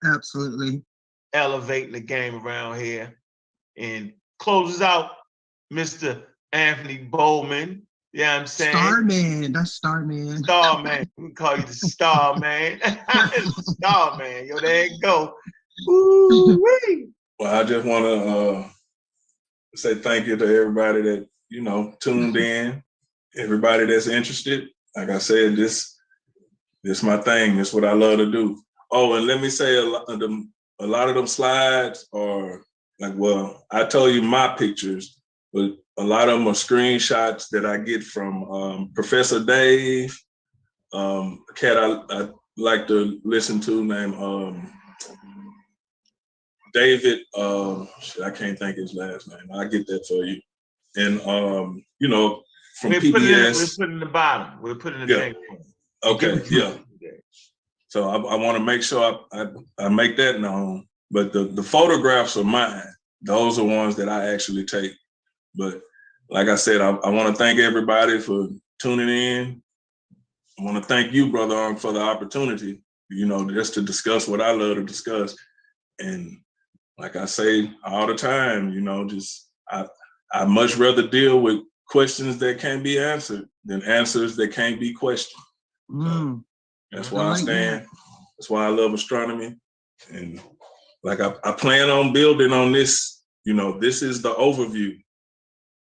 Absolutely. Elevating the game around here. And closes out Mr. Anthony Bowman. Yeah, I'm saying. Starman. That's Starman. Starman. We call you the Starman. Starman. Yo, there you go. Woo-wee. Well, I just want to say thank you to everybody that, you know, tuned in, everybody that's interested. Like I said, this my thing. This what I love to do. Oh, and let me say a lot of them slides are like, well, I told you my pictures, but a lot of them are screenshots that I get from Professor Dave, a cat I like to listen to named David. I can't think his last name. I'll get that for you. And you know, from we're PBS. putting the bottom. We're putting the Yeah. thing. Okay, yeah. So I want to make sure I make that known. But the photographs are mine. Those are ones that I actually take. But like I said, I want to thank everybody for tuning in. I want to thank you, Brother Arm, for the opportunity, you know, just to discuss what I love to discuss. And like I say all the time, you know, just I much rather deal with questions that can't be answered than answers that can't be questioned. So that's why I stand. That's why I love astronomy. And like I plan on building on this, you know, this is the overview.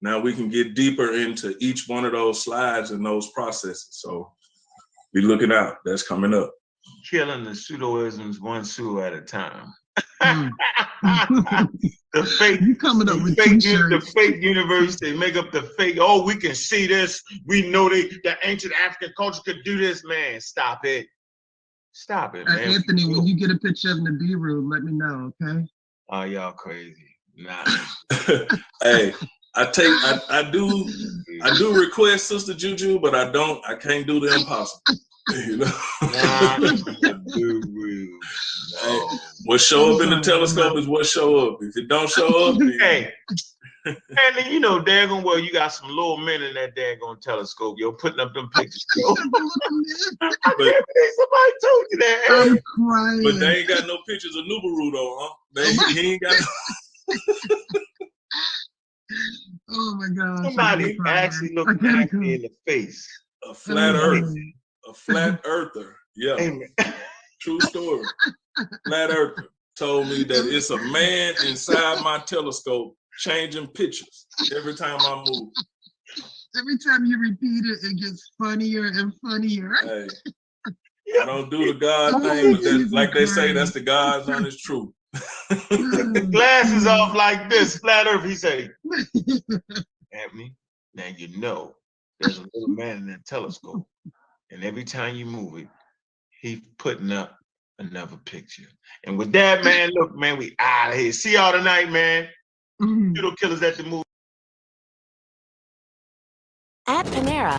Now we can get deeper into each one of those slides and those processes. So be looking out. That's coming up. Killing the pseudoisms one pseudo at a time. The fake, you coming up with the fake universe, they make up the fake, oh, we can see this. We know the ancient African culture could do this, man. Stop it. Stop it, man. Anthony, when you get a picture of Nibiru, let me know, okay? Oh, y'all crazy. Nah. Hey, I do request Sister Juju, but I can't do the impossible. You know? Hey, what show up in the telescope is what show up. If it don't show up, hey. And then, you know, daggone well, you got some little men in that daggone telescope, yo, putting up them pictures. Yo. I can't believe somebody told you that. I'm crying. But they ain't got no pictures of Nubaru though, huh? He ain't got no. Oh my gosh. Somebody actually looked at me in the face. A flat earther. Yeah. Amen. True story. Flat earther told me that it's a man inside my telescope changing pictures every time I move. Every time you repeat it, it gets funnier and funnier. Hey, I don't do the God thing, but that, like they say, that's the God's honest truth. The glasses off like this, flat earth, he said, Anthony, now you know there's a little man in that telescope, and every time you move it, he's putting up another picture. And with that, man, look, man, we out of here. See y'all tonight, man. Pseudo Killas at the movie. At Panera,